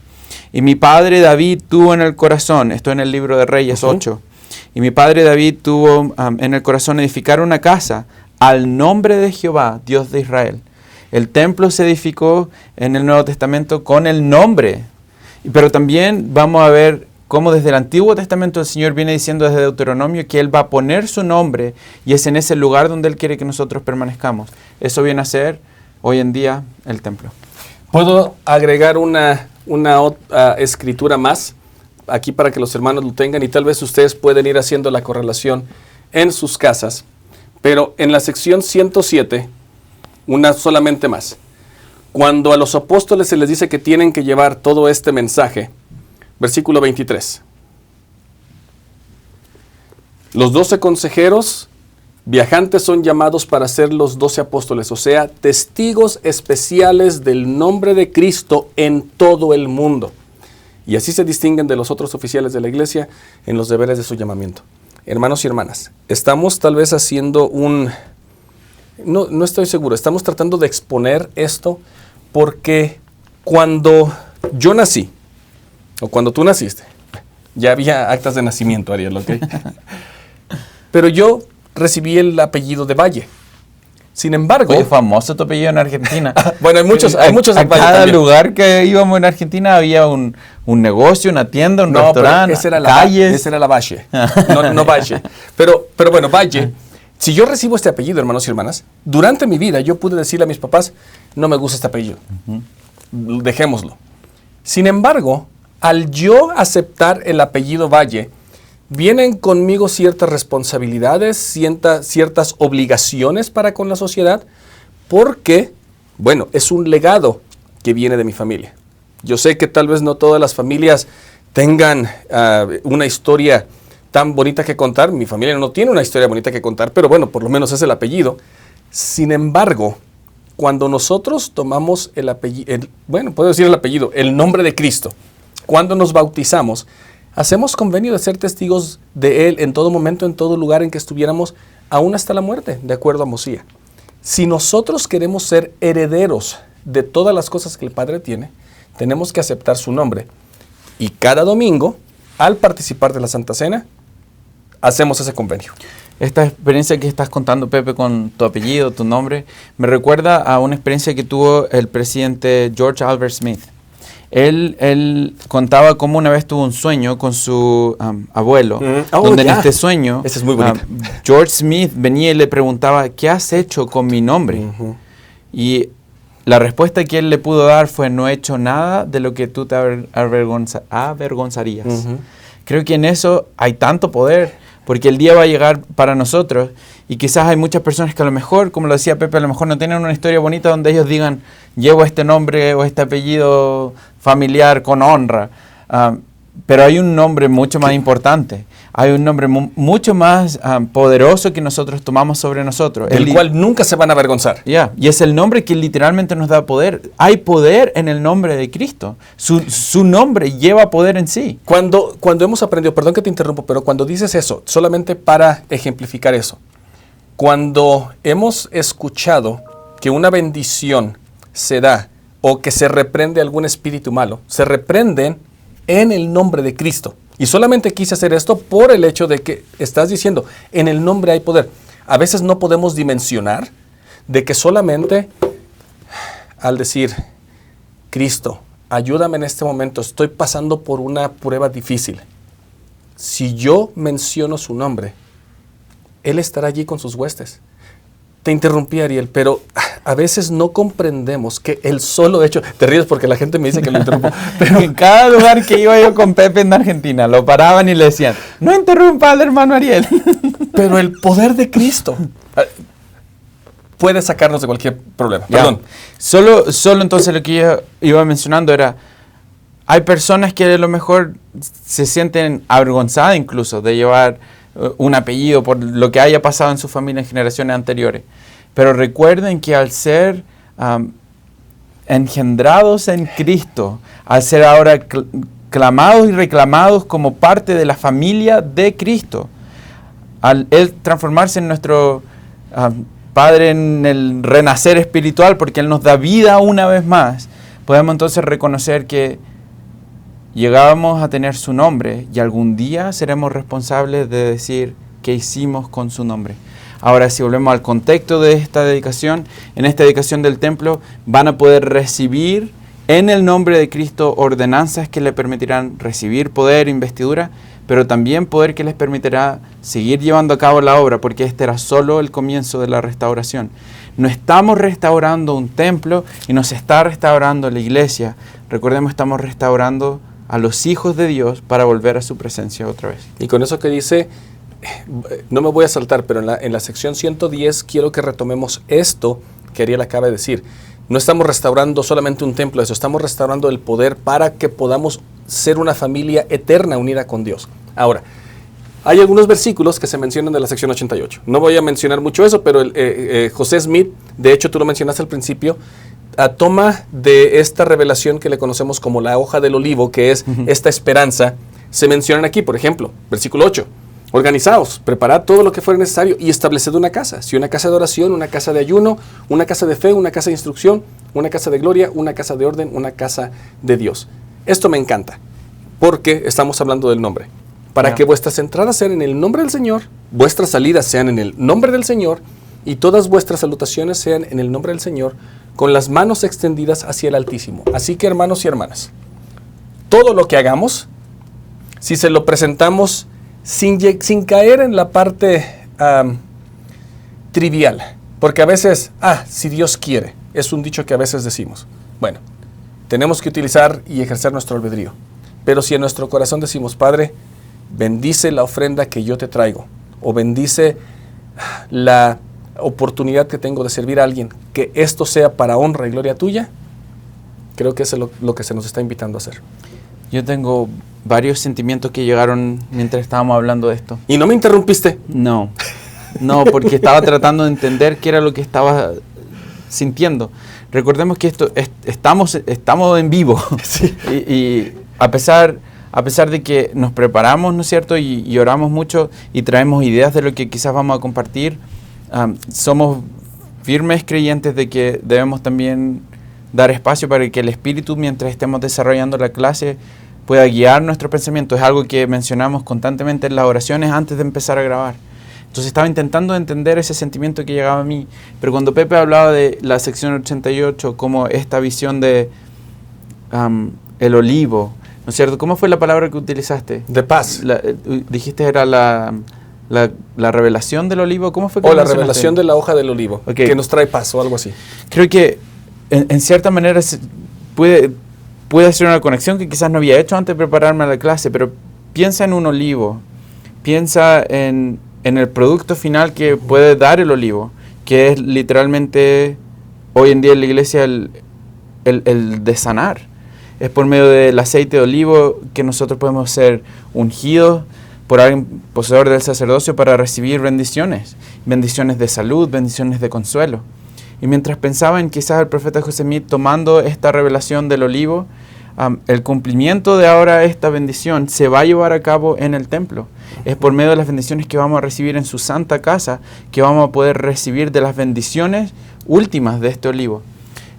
Speaker 2: Y mi padre David tuvo en el corazón, esto en el libro de Reyes 8, y mi padre David tuvo en el corazón edificar una casa al nombre de Jehová, Dios de Israel. El templo se edificó en el Nuevo Testamento con el nombre, pero también vamos a ver cómo desde el Antiguo Testamento el Señor viene diciendo desde Deuteronomio que Él va a poner su nombre y es en ese lugar donde Él quiere que nosotros permanezcamos. Eso viene a ser hoy en día el templo.
Speaker 1: ¿Puedo agregar una escritura más aquí para que los hermanos lo tengan y tal vez ustedes pueden ir haciendo la correlación en sus casas? Pero en la sección 107, una solamente más. Cuando a los apóstoles se les dice que tienen que llevar todo este mensaje, versículo 23. Los 12 consejeros viajantes son llamados para ser los 12 apóstoles, o sea, testigos especiales del nombre de Cristo en todo el mundo. Y así se distinguen de los otros oficiales de la iglesia en los deberes de su llamamiento. Hermanos y hermanas, estamos tal vez haciendo no estoy seguro, estamos tratando de exponer esto porque cuando yo nací, o cuando tú naciste, ya había actas de nacimiento, Ariel, ¿ok? Pero yo recibí el apellido de Valle. Sin embargo...
Speaker 2: Oye, famoso tu apellido en Argentina.
Speaker 1: Bueno, hay muchos
Speaker 2: a cada lugar que íbamos en Argentina había un negocio, una tienda, un restaurante, calles.
Speaker 1: Esa era la Valle, no Valle. Pero bueno, Valle... Si yo recibo este apellido, hermanos y hermanas, durante mi vida yo pude decirle a mis papás, no me gusta este apellido, dejémoslo. Sin embargo, al yo aceptar el apellido Valle, vienen conmigo ciertas responsabilidades, ciertas obligaciones para con la sociedad, porque, bueno, es un legado que viene de mi familia. Yo sé que tal vez no todas las familias tengan una historia tan bonita que contar. Mi familia no tiene una historia bonita que contar, pero bueno, por lo menos es el apellido. Sin embargo, cuando nosotros tomamos el apellido, puedo decir el apellido, el nombre de Cristo, cuando nos bautizamos, hacemos convenio de ser testigos de Él en todo momento, en todo lugar en que estuviéramos, aún hasta la muerte, de acuerdo a Mosías. Si nosotros queremos ser herederos de todas las cosas que el Padre tiene, tenemos que aceptar su nombre. Y cada domingo, al participar de la Santa Cena, hacemos ese convenio.
Speaker 2: Esta experiencia que estás contando, Pepe, con tu apellido, tu nombre, me recuerda a una experiencia que tuvo el presidente George Albert Smith. Él contaba cómo una vez tuvo un sueño con su abuelo, donde en este sueño
Speaker 1: ese es muy bonito.
Speaker 2: George Smith venía y le preguntaba, ¿qué has hecho con mi nombre? Y la respuesta que él le pudo dar fue, no he hecho nada de lo que tú te avergonzarías. Creo que en eso hay tanto poder, porque el día va a llegar para nosotros y quizás hay muchas personas que a lo mejor, como lo decía Pepe, a lo mejor no tienen una historia bonita donde ellos digan, llevo este nombre o este apellido familiar con honra, pero hay un nombre mucho más importante, hay un nombre mucho más poderoso que nosotros tomamos sobre nosotros.
Speaker 1: El cual nunca se van a avergonzar.
Speaker 2: Y es el nombre que literalmente nos da poder. Hay poder en el nombre de Cristo. Su nombre lleva poder en sí.
Speaker 1: Cuando hemos aprendido, perdón que te interrumpo, pero cuando dices eso, solamente para ejemplificar eso, cuando hemos escuchado que una bendición se da o que se reprende algún espíritu malo, se reprenden en el nombre de Cristo. Y solamente quise hacer esto por el hecho de que estás diciendo, en el nombre hay poder. A veces no podemos dimensionar de que solamente al decir, Cristo, ayúdame en este momento, estoy pasando por una prueba difícil. Si yo menciono su nombre, Él estará allí con sus huestes. Te interrumpí, Ariel, pero a veces no comprendemos que el solo hecho... Te ríes porque la gente me dice que lo interrumpo.
Speaker 2: Pero en cada lugar que iba yo con Pepe en Argentina, lo paraban y le decían, no interrumpa al hermano Ariel.
Speaker 1: Pero el poder de Cristo puede sacarnos de cualquier problema.
Speaker 2: Ya.
Speaker 1: Perdón.
Speaker 2: Solo entonces lo que yo iba mencionando era, hay personas que a lo mejor se sienten avergonzadas incluso de llevar un apellido por lo que haya pasado en su familia en generaciones anteriores. Pero recuerden que al ser engendrados en Cristo, al ser ahora clamados y reclamados como parte de la familia de Cristo, al Él transformarse en nuestro Padre en el renacer espiritual, porque Él nos da vida una vez más, podemos entonces reconocer que llegábamos a tener su nombre y algún día seremos responsables de decir qué hicimos con su nombre. Ahora, si volvemos al contexto de esta dedicación, en esta dedicación del templo van a poder recibir en el nombre de Cristo ordenanzas que le permitirán recibir poder, investidura, pero también poder que les permitirá seguir llevando a cabo la obra, porque este era solo el comienzo de la restauración. No estamos restaurando un templo y nos está restaurando la iglesia. Recordemos, estamos restaurando a los hijos de Dios para volver a su presencia otra vez.
Speaker 1: Y con eso que dice, no me voy a saltar, pero en la sección 110 quiero que retomemos esto que Ariel acaba de decir. No estamos restaurando solamente un templo, eso, estamos restaurando el poder para que podamos ser una familia eterna unida con Dios. Ahora, hay algunos versículos que se mencionan de la sección 88. No voy a mencionar mucho eso, pero José Smith, de hecho tú lo mencionaste al principio, toma de esta revelación que le conocemos como la hoja del olivo, que es esta esperanza, se mencionan aquí, por ejemplo, versículo 8. Organizaos, preparad todo lo que fuera necesario y estableced una casa. Si una casa de oración, una casa de ayuno, una casa de fe, una casa de instrucción, una casa de gloria, una casa de orden, una casa de Dios. Esto me encanta, porque estamos hablando del nombre. Para que vuestras entradas sean en el nombre del Señor, vuestras salidas sean en el nombre del Señor, y todas vuestras salutaciones sean en el nombre del Señor, con las manos extendidas hacia el Altísimo. Así que, hermanos y hermanas, todo lo que hagamos, si se lo presentamos sin caer en la parte trivial, porque a veces, si Dios quiere, es un dicho que a veces decimos. Bueno, tenemos que utilizar y ejercer nuestro albedrío, pero si en nuestro corazón decimos, Padre, bendice la ofrenda que yo te traigo, o bendice la oportunidad que tengo de servir a alguien, que esto sea para honra y gloria tuya, creo que eso es lo que se nos está invitando a hacer.
Speaker 2: Yo tengo varios sentimientos que llegaron mientras estábamos hablando de esto.
Speaker 1: ¿Y no me interrumpiste?
Speaker 2: No, porque estaba tratando de entender qué era lo que estaba sintiendo. Recordemos que estamos en vivo. Sí. Y a pesar de que nos preparamos, ¿no es cierto? Y oramos mucho y traemos ideas de lo que quizás vamos a compartir, somos firmes creyentes de que debemos también dar espacio para que el Espíritu, mientras estemos desarrollando la clase, pueda guiar nuestro pensamiento. Es algo que mencionamos constantemente en las oraciones antes de empezar a grabar. Entonces estaba intentando entender ese sentimiento que llegaba a mí, pero cuando Pepe hablaba de la sección 88 como esta visión de el olivo, ¿no es cierto? ¿Cómo fue la palabra que utilizaste?
Speaker 1: De paz.
Speaker 2: Dijiste era la revelación del olivo. ¿Cómo fue que
Speaker 1: O la
Speaker 2: mencionaste?
Speaker 1: revelación de la hoja del olivo,
Speaker 2: Okay.
Speaker 1: que nos trae paz o algo así.
Speaker 2: Creo que en cierta manera puede hacer una conexión que quizás no había hecho antes de prepararme a la clase, pero piensa en un olivo, piensa en el producto final que puede dar el olivo, que es literalmente hoy en día en la iglesia el de sanar. Es por medio del aceite de olivo que nosotros podemos ser ungidos por alguien poseedor del sacerdocio para recibir bendiciones de salud, bendiciones de consuelo. Y mientras pensaba en quizás el profeta José Smith tomando esta revelación del olivo, el cumplimiento de ahora esta bendición se va a llevar a cabo en el templo. Es por medio de las bendiciones que vamos a recibir en su santa casa que vamos a poder recibir de las bendiciones últimas de este olivo.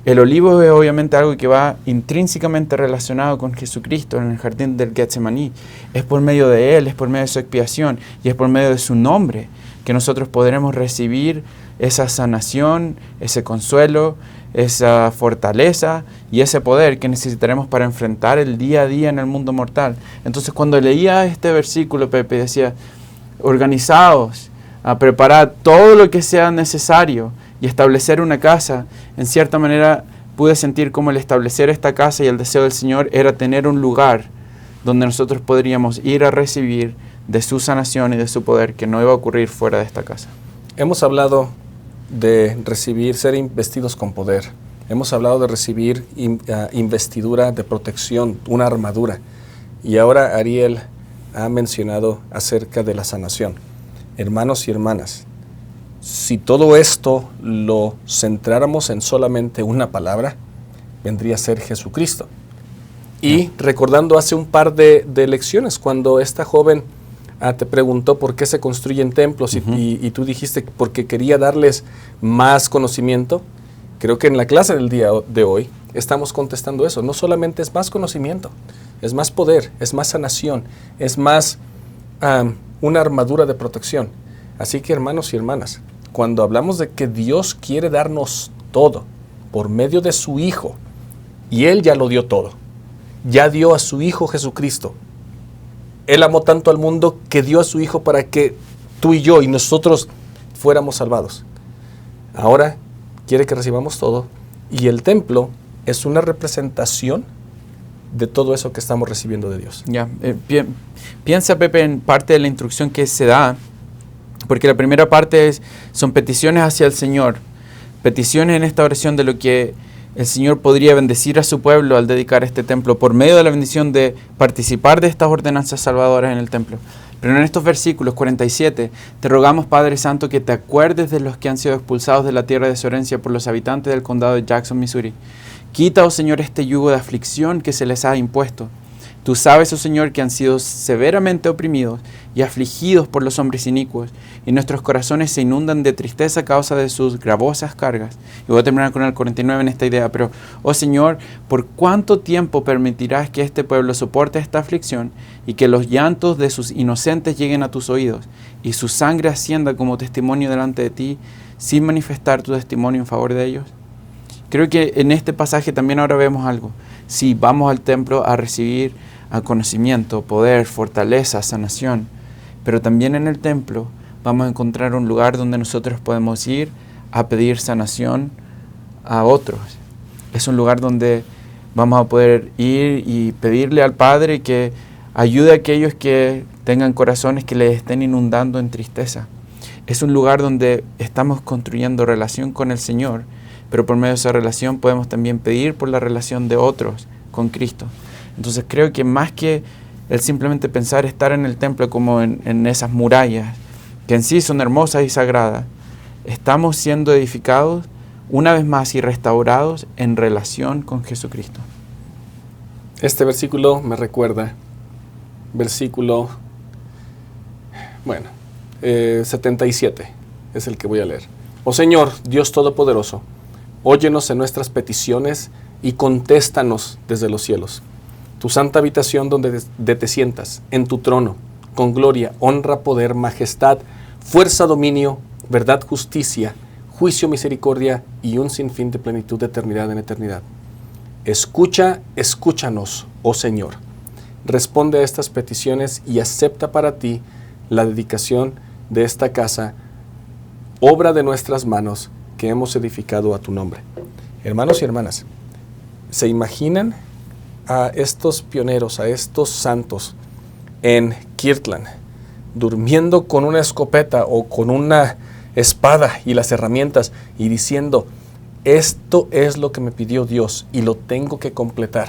Speaker 2: El olivo es obviamente algo que va intrínsecamente relacionado con Jesucristo en el jardín del Getsemaní. Es por medio de Él, es por medio de su expiación y es por medio de su nombre que nosotros podremos recibir esa sanación, ese consuelo, esa fortaleza y ese poder que necesitaremos para enfrentar el día a día en el mundo mortal. Entonces, cuando leía este versículo, Pepe decía, organizaos a preparar todo lo que sea necesario y establecer una casa. En cierta manera, pude sentir como el establecer esta casa y el deseo del Señor era tener un lugar donde nosotros podríamos ir a recibir de su sanación y de su poder que no iba a ocurrir fuera de esta casa.
Speaker 1: Hemos hablado de recibir, ser investidos con poder. Hemos hablado de recibir investidura de protección, una armadura. Y ahora Ariel ha mencionado acerca de la sanación. Hermanos y hermanas, si todo esto lo centráramos en solamente una palabra, vendría a ser Jesucristo. Y recordando hace un par de lecciones, cuando esta joven te preguntó por qué se construyen templos y tú dijiste porque quería darles más conocimiento. Creo que en la clase del día de hoy estamos contestando eso. No solamente es más conocimiento, es más poder, es más sanación, es más una armadura de protección. Así que hermanos y hermanas, cuando hablamos de que Dios quiere darnos todo por medio de su Hijo, y Él ya lo dio todo, ya dio a su Hijo Jesucristo. Él amó tanto al mundo que dio a su Hijo para que tú y yo y nosotros fuéramos salvados. Ahora quiere que recibamos todo y el templo es una representación de todo eso que estamos recibiendo de Dios.
Speaker 2: Piensa, Pepe, en parte de la instrucción que se da, porque la primera parte son peticiones hacia el Señor, peticiones en esta oración de lo que el Señor podría bendecir a su pueblo al dedicar este templo por medio de la bendición de participar de estas ordenanzas salvadoras en el templo. Pero en estos versículos 47, te rogamos, Padre Santo, que te acuerdes de los que han sido expulsados de la tierra de su herencia por los habitantes del condado de Jackson, Missouri. Quita, oh Señor, este yugo de aflicción que se les ha impuesto. Tú sabes, oh Señor, que han sido severamente oprimidos y afligidos por los hombres inicuos, y nuestros corazones se inundan de tristeza a causa de sus gravosas cargas. Y voy a terminar con el 49 en esta idea, pero, oh Señor, ¿por cuánto tiempo permitirás que este pueblo soporte esta aflicción y que los llantos de sus inocentes lleguen a tus oídos y su sangre ascienda como testimonio delante de ti, sin manifestar tu testimonio en favor de ellos? Creo que en este pasaje también ahora vemos algo. Si vamos al templo a recibir conocimiento, poder, fortaleza, sanación, pero también en el templo vamos a encontrar un lugar donde nosotros podemos ir a pedir sanación a otros. Es un lugar donde vamos a poder ir y pedirle al Padre que ayude a aquellos que tengan corazones que les estén inundando en tristeza. Es un lugar donde estamos construyendo relación con el Señor, pero por medio de esa relación podemos también pedir por la relación de otros con Cristo. Entonces creo que más que el simplemente pensar estar en el templo como en esas murallas, que en sí son hermosas y sagradas, estamos siendo edificados una vez más y restaurados en relación con Jesucristo.
Speaker 1: Este versículo me recuerda, 77 es el que voy a leer. Oh Señor, Dios Todopoderoso, óyenos en nuestras peticiones y contéstanos desde los cielos. Tu santa habitación donde te sientas, en tu trono, con gloria, honra, poder, majestad, fuerza, dominio, verdad, justicia, juicio, misericordia y un sinfín de plenitud de eternidad en eternidad. Escúchanos, oh Señor. Responde a estas peticiones y acepta para ti la dedicación de esta casa, obra de nuestras manos que hemos edificado a tu nombre. Hermanos y hermanas, ¿se imaginan a estos pioneros, a estos santos en Kirtland, durmiendo con una escopeta o con una espada y las herramientas y diciendo, esto es lo que me pidió Dios y lo tengo que completar?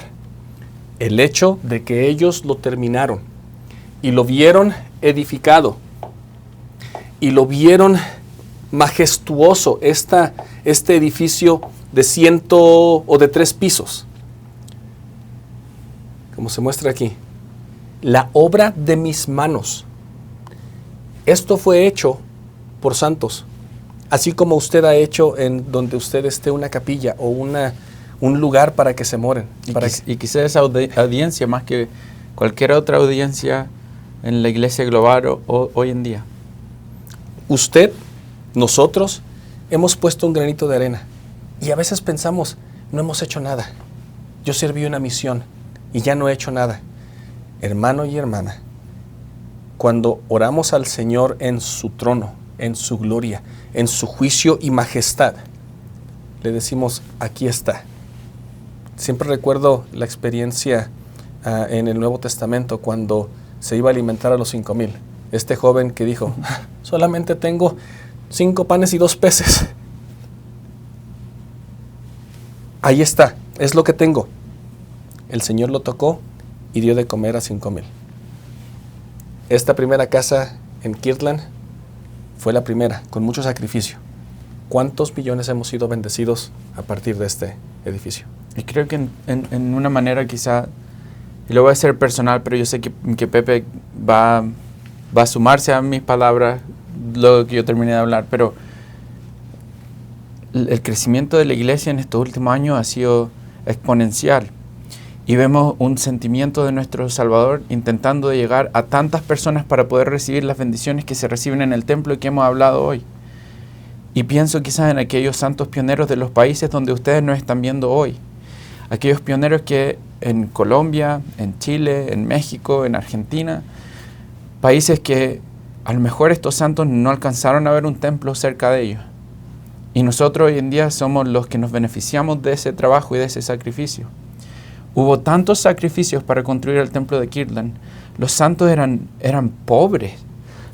Speaker 1: El hecho de que ellos lo terminaron y lo vieron edificado y lo vieron majestuoso, este edificio de 3 pisos, como se muestra aquí, la obra de mis manos. Esto fue hecho por santos, así como usted ha hecho en donde usted esté una capilla o un lugar para que se moren.
Speaker 2: Y quizás esa audiencia, más que cualquier otra audiencia en la iglesia global hoy en día.
Speaker 1: Usted, nosotros, hemos puesto un granito de arena y a veces pensamos, no hemos hecho nada. Yo serví una misión y ya no he hecho nada. Hermano y hermana, cuando oramos al Señor en su trono, en su gloria, en su juicio y majestad, le decimos, aquí está. Siempre recuerdo la experiencia en el Nuevo Testamento cuando se iba a alimentar a los 5,000. Este joven que dijo, solamente tengo 5 panes y 2 peces. Ahí está, es lo que tengo. El Señor lo tocó y dio de comer a 5,000. Esta primera casa en Kirtland fue la primera, con mucho sacrificio. ¿Cuántos millones hemos sido bendecidos a partir de este edificio?
Speaker 2: Y creo que en una manera quizá, y lo voy a hacer personal, pero yo sé que Pepe va a sumarse a mis palabras luego que yo terminé de hablar, pero el crecimiento de la iglesia en estos últimos años ha sido exponencial. Y vemos un sentimiento de nuestro Salvador intentando llegar a tantas personas para poder recibir las bendiciones que se reciben en el templo que hemos hablado hoy. Y pienso quizás en aquellos santos pioneros de los países donde ustedes nos están viendo hoy. Aquellos pioneros que en Colombia, en Chile, en México, en Argentina, países que a lo mejor estos santos no alcanzaron a ver un templo cerca de ellos. Y nosotros hoy en día somos los que nos beneficiamos de ese trabajo y de ese sacrificio. Hubo tantos sacrificios para construir el templo de Kirtland. Los santos eran pobres.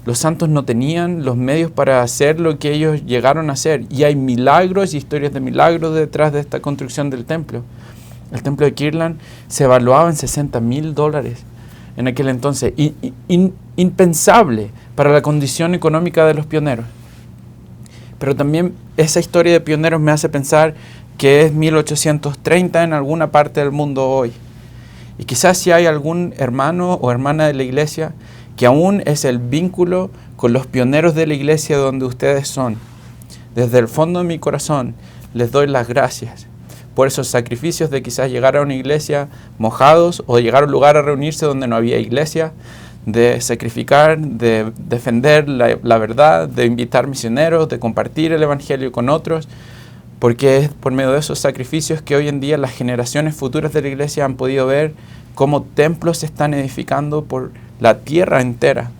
Speaker 2: Los santos no tenían los medios para hacer lo que ellos llegaron a hacer. Y hay milagros y historias de milagros detrás de esta construcción del templo. El templo de Kirtland se evaluaba en $60,000 en aquel entonces. Impensable para la condición económica de los pioneros. Pero también esa historia de pioneros me hace pensar que es 1830 en alguna parte del mundo hoy. Y quizás si hay algún hermano o hermana de la iglesia que aún es el vínculo con los pioneros de la iglesia donde ustedes son. Desde el fondo de mi corazón les doy las gracias por esos sacrificios de quizás llegar a una iglesia mojados o llegar a un lugar a reunirse donde no había iglesia, de sacrificar, de defender la verdad, de invitar misioneros, de compartir el evangelio con otros, porque es por medio de esos sacrificios que hoy en día las generaciones futuras de la iglesia han podido ver cómo templos se están edificando por la tierra entera.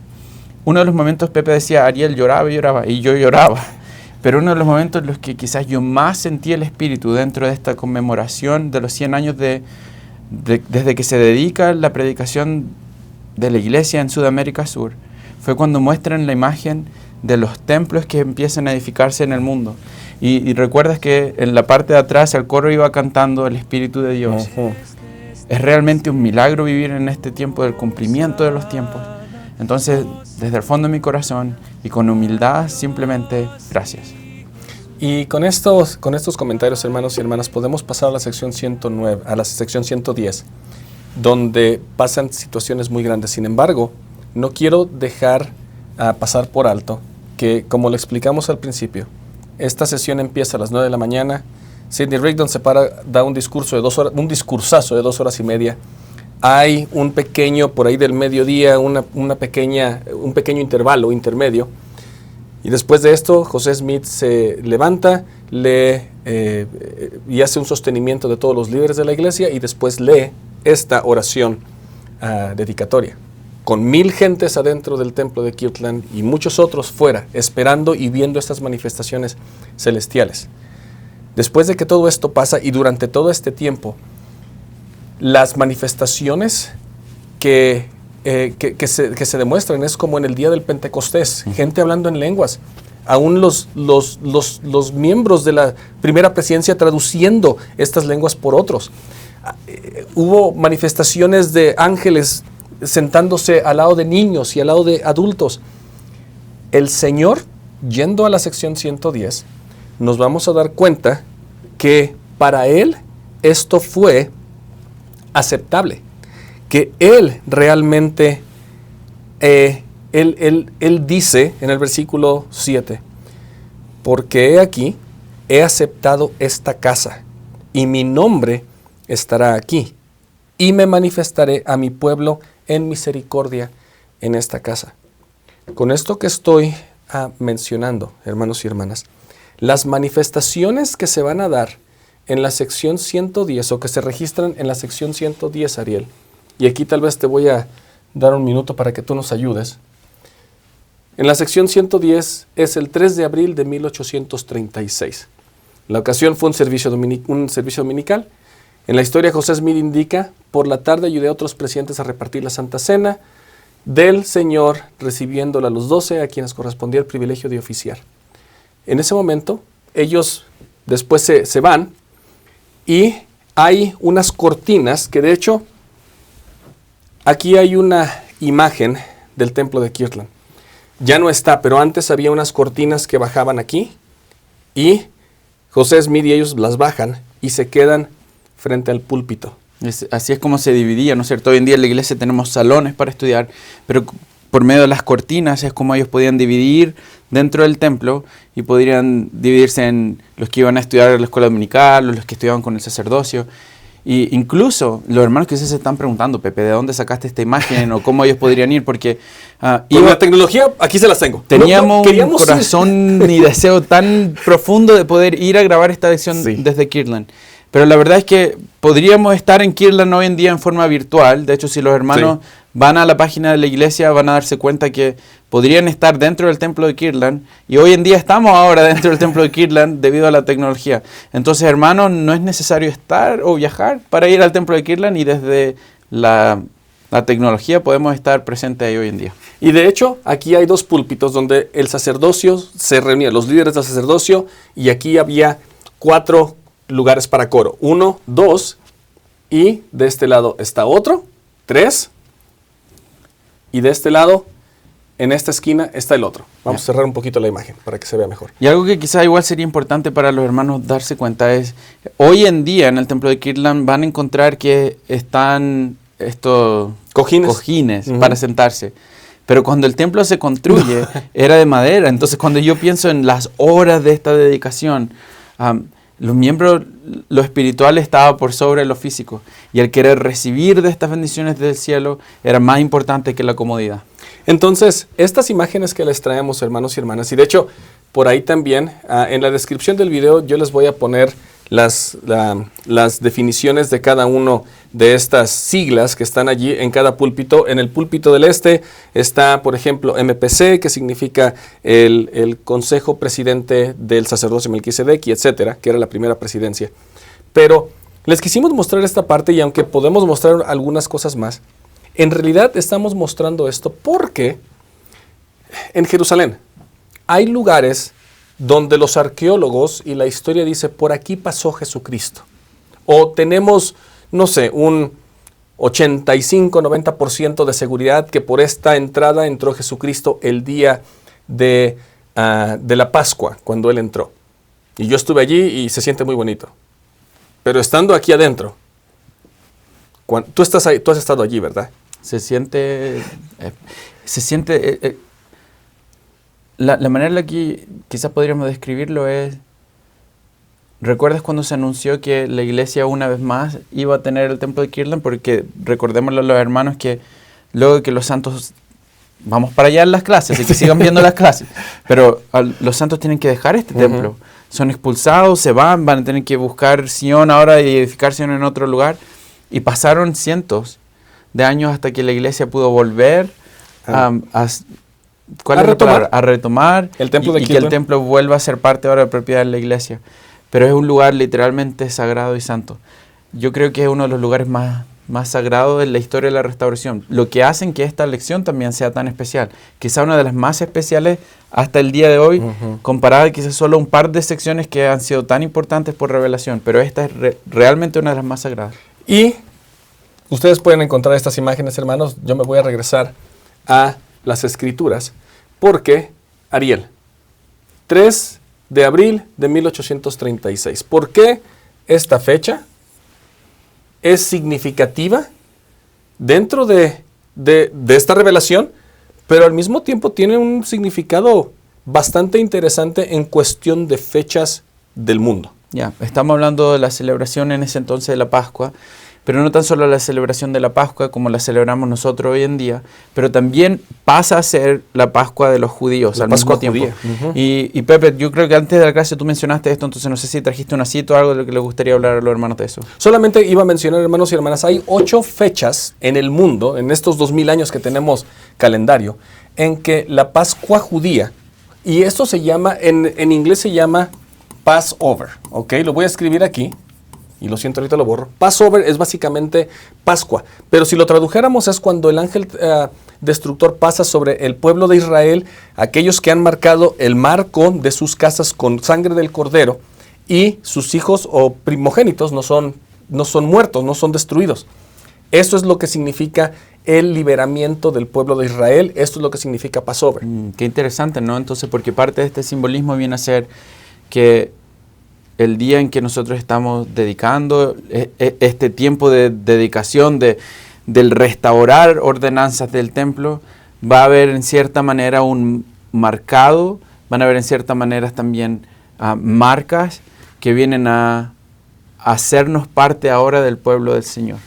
Speaker 2: Uno de los momentos, Pepe decía, Ariel lloraba y lloraba, y yo lloraba, pero uno de los momentos en los que quizás yo más sentí el espíritu dentro de esta conmemoración de los 100 años desde que se dedica la predicación de la iglesia en Sudamérica Sur, fue cuando muestran la imagen de los templos que empiezan a edificarse en el mundo. Y recuerdas que en la parte de atrás el coro iba cantando el Espíritu de Dios. Es realmente un milagro vivir en este tiempo del cumplimiento de los tiempos. Entonces, desde el fondo de mi corazón y con humildad, simplemente gracias.
Speaker 1: Y con estos comentarios, hermanos y hermanas, podemos pasar a la sección 109, a la sección 110, donde pasan situaciones muy grandes. Sin embargo, no quiero dejar pasar por alto que, como lo explicamos al principio, Esta sesión empieza a las 9 de la mañana. Sidney Rigdon se para, da un discurso de 2 horas, un discursazo de 2 horas y media. Hay un pequeño, por ahí del mediodía, un pequeño intervalo intermedio. Y después de esto, José Smith se levanta, y hace un sostenimiento de todos los líderes de la iglesia y después lee esta oración dedicatoria, con 1000 gentes adentro del templo de Kirtland y muchos otros fuera, esperando y viendo estas manifestaciones celestiales. Después de que todo esto pasa y durante todo este tiempo, las manifestaciones que se demuestran es como en el día del Pentecostés, gente hablando en lenguas, aún los miembros de la primera presidencia traduciendo estas lenguas por otros. Hubo manifestaciones de ángeles sentándose al lado de niños y al lado de adultos. El Señor, yendo a la sección 110, nos vamos a dar cuenta que para Él esto fue aceptable, que Él realmente, Él dice en el versículo 7, porque he aquí, he aceptado esta casa, y mi nombre estará aquí, y me manifestaré a mi pueblo en misericordia en esta casa. Con esto que estoy mencionando, hermanos y hermanas, las manifestaciones que se van a dar en la sección 110 o que se registran en la sección 110, Ariel, y aquí tal vez te voy a dar un minuto para que tú nos ayudes. En la sección 110 es el 3 de abril de 1836. La ocasión fue un servicio dominical. En la historia, José Smith indica, por la tarde ayudé a otros presidentes a repartir la Santa Cena del Señor, recibiéndola a los 12, a quienes correspondía el privilegio de oficiar. En ese momento, ellos después se van y hay unas cortinas que, de hecho, aquí hay una imagen del templo de Kirtland. Ya no está, pero antes había unas cortinas que bajaban aquí y José Smith y ellos las bajan y se quedan frente al púlpito.
Speaker 2: Así es como se dividía, ¿no es cierto? Hoy en día en la iglesia tenemos salones para estudiar, pero por medio de las cortinas es como ellos podían dividir dentro del templo y podrían dividirse en los que iban a estudiar en la escuela dominical, los que estudiaban con el sacerdocio. Y incluso los hermanos que se están preguntando, Pepe, ¿de dónde sacaste esta imagen o cómo ellos podrían ir? Porque
Speaker 1: con la tecnología, aquí se las tengo.
Speaker 2: Teníamos un corazón y deseo tan profundo de poder ir a grabar esta lección desde Kirtland. Pero la verdad es que podríamos estar en Kirtland hoy en día en forma virtual. De hecho, si los hermanos van a la página de la iglesia, van a darse cuenta que podrían estar dentro del templo de Kirtland. Y hoy en día estamos ahora dentro del templo de Kirtland debido a la tecnología. Entonces, hermanos, no es necesario estar o viajar para ir al templo de Kirtland y desde la tecnología podemos estar presentes ahí hoy en día.
Speaker 1: Y de hecho, aquí hay 2 púlpitos donde el sacerdocio se reunía, los líderes del sacerdocio, y aquí había 4 lugares para coro. 1, 2, y de este lado está otro, 3, y de este lado, en esta esquina, está el otro. Vamos a cerrar un poquito la imagen para que se vea mejor.
Speaker 2: Y algo que quizá igual sería importante para los hermanos darse cuenta es, hoy en día en el templo de Kirtland van a encontrar que están estos cojines para sentarse. Pero cuando el templo se construye, era de madera. Entonces, cuando yo pienso en las horas de esta dedicación, los miembros, lo espiritual estaba por sobre lo físico. Y el querer recibir de estas bendiciones del cielo era más importante que la comodidad.
Speaker 1: Entonces, estas imágenes que les traemos, hermanos y hermanas, y de hecho, por ahí también, en la descripción del video, yo les voy a poner las definiciones de cada uno de estas siglas que están allí en cada púlpito. En el púlpito del este está, por ejemplo, MPC, que significa el Consejo Presidente del Sacerdocio Melquisedec, y etcétera, que era la primera presidencia. Pero les quisimos mostrar esta parte, y aunque podemos mostrar algunas cosas más, en realidad estamos mostrando esto porque en Jerusalén hay lugares donde los arqueólogos y la historia dice, por aquí pasó Jesucristo. O tenemos, no sé, un 85-90% de seguridad que por esta entrada entró Jesucristo el día de la Pascua, cuando Él entró. Y yo estuve allí y se siente muy bonito. Pero estando aquí adentro, tú estás ahí, tú has estado allí, ¿verdad?
Speaker 2: Se siente la manera en la que quizás podríamos describirlo es, ¿recuerdas cuando se anunció que la iglesia una vez más iba a tener el templo de Kirtland? Porque recordémosle a los hermanos que luego de que los santos, vamos para allá en las clases y que sigan viendo las clases, pero los santos tienen que dejar este templo. Son expulsados, se van a tener que buscar Sion ahora y edificar Sion en otro lugar. Y pasaron cientos de años hasta que la iglesia pudo volver a retomar
Speaker 1: el templo de
Speaker 2: y que el templo vuelva a ser parte ahora de propiedad de la iglesia. Pero es un lugar literalmente sagrado y santo. Yo creo que es uno de los lugares más sagrados en la historia de la restauración. Lo que hacen que esta lección también sea tan especial. Quizá una de las más especiales hasta el día de hoy, comparada quizás solo un par de secciones que han sido tan importantes por revelación. Pero esta es realmente una de las más sagradas.
Speaker 1: Y ustedes pueden encontrar estas imágenes, hermanos. Yo me voy a regresar a las Escrituras, porque, Ariel, 3 de abril de 1836. ¿Por qué esta fecha es significativa dentro de esta revelación, pero al mismo tiempo tiene un significado bastante interesante en cuestión de fechas del mundo?
Speaker 2: Ya, estamos hablando de la celebración en ese entonces de la Pascua, pero no tan solo la celebración de la Pascua como la celebramos nosotros hoy en día, pero también pasa a ser la Pascua de los judíos al mismo tiempo. Y Pepe, yo creo que antes de la clase tú mencionaste esto, entonces no sé si trajiste una cita o algo de lo que les gustaría hablar a los hermanos de eso.
Speaker 1: Solamente iba a mencionar, hermanos y hermanas, hay 8 fechas en el mundo, en estos 2000 años que tenemos calendario, en que la Pascua judía, y esto se llama, en inglés se llama Passover, ¿ok? Lo voy a escribir aquí. Y lo siento, ahorita lo borro. Passover es básicamente Pascua. Pero si lo tradujéramos es cuando el ángel destructor pasa sobre el pueblo de Israel, aquellos que han marcado el marco de sus casas con sangre del cordero, y sus hijos o primogénitos no son muertos, no son destruidos. Eso es lo que significa el liberamiento del pueblo de Israel. Esto es lo que significa Passover.
Speaker 2: Qué interesante, ¿no? Entonces, porque parte de este simbolismo viene a ser que el día en que nosotros estamos dedicando este tiempo de dedicación, del restaurar ordenanzas del templo, va a haber en cierta manera un marcado, van a haber en cierta manera también marcas que vienen a hacernos parte ahora del pueblo del Señor.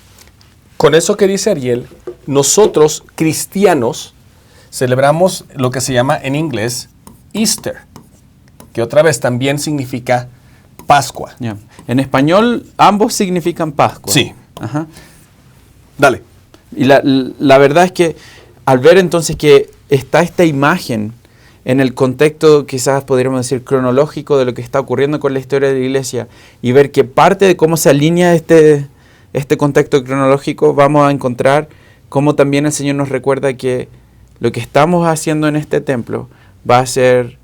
Speaker 1: Con eso que dice Ariel, nosotros cristianos celebramos lo que se llama en inglés Easter, que otra vez también significa Pascua.
Speaker 2: Yeah. En español ambos significan Pascua.
Speaker 1: Sí.
Speaker 2: Ajá.
Speaker 1: Dale.
Speaker 2: Y la verdad es que al ver entonces que está esta imagen en el contexto, quizás podríamos decir cronológico, de lo que está ocurriendo con la historia de la iglesia, y ver que parte de cómo se alinea este contexto cronológico, vamos a encontrar cómo también el Señor nos recuerda que lo que estamos haciendo en este templo va a ser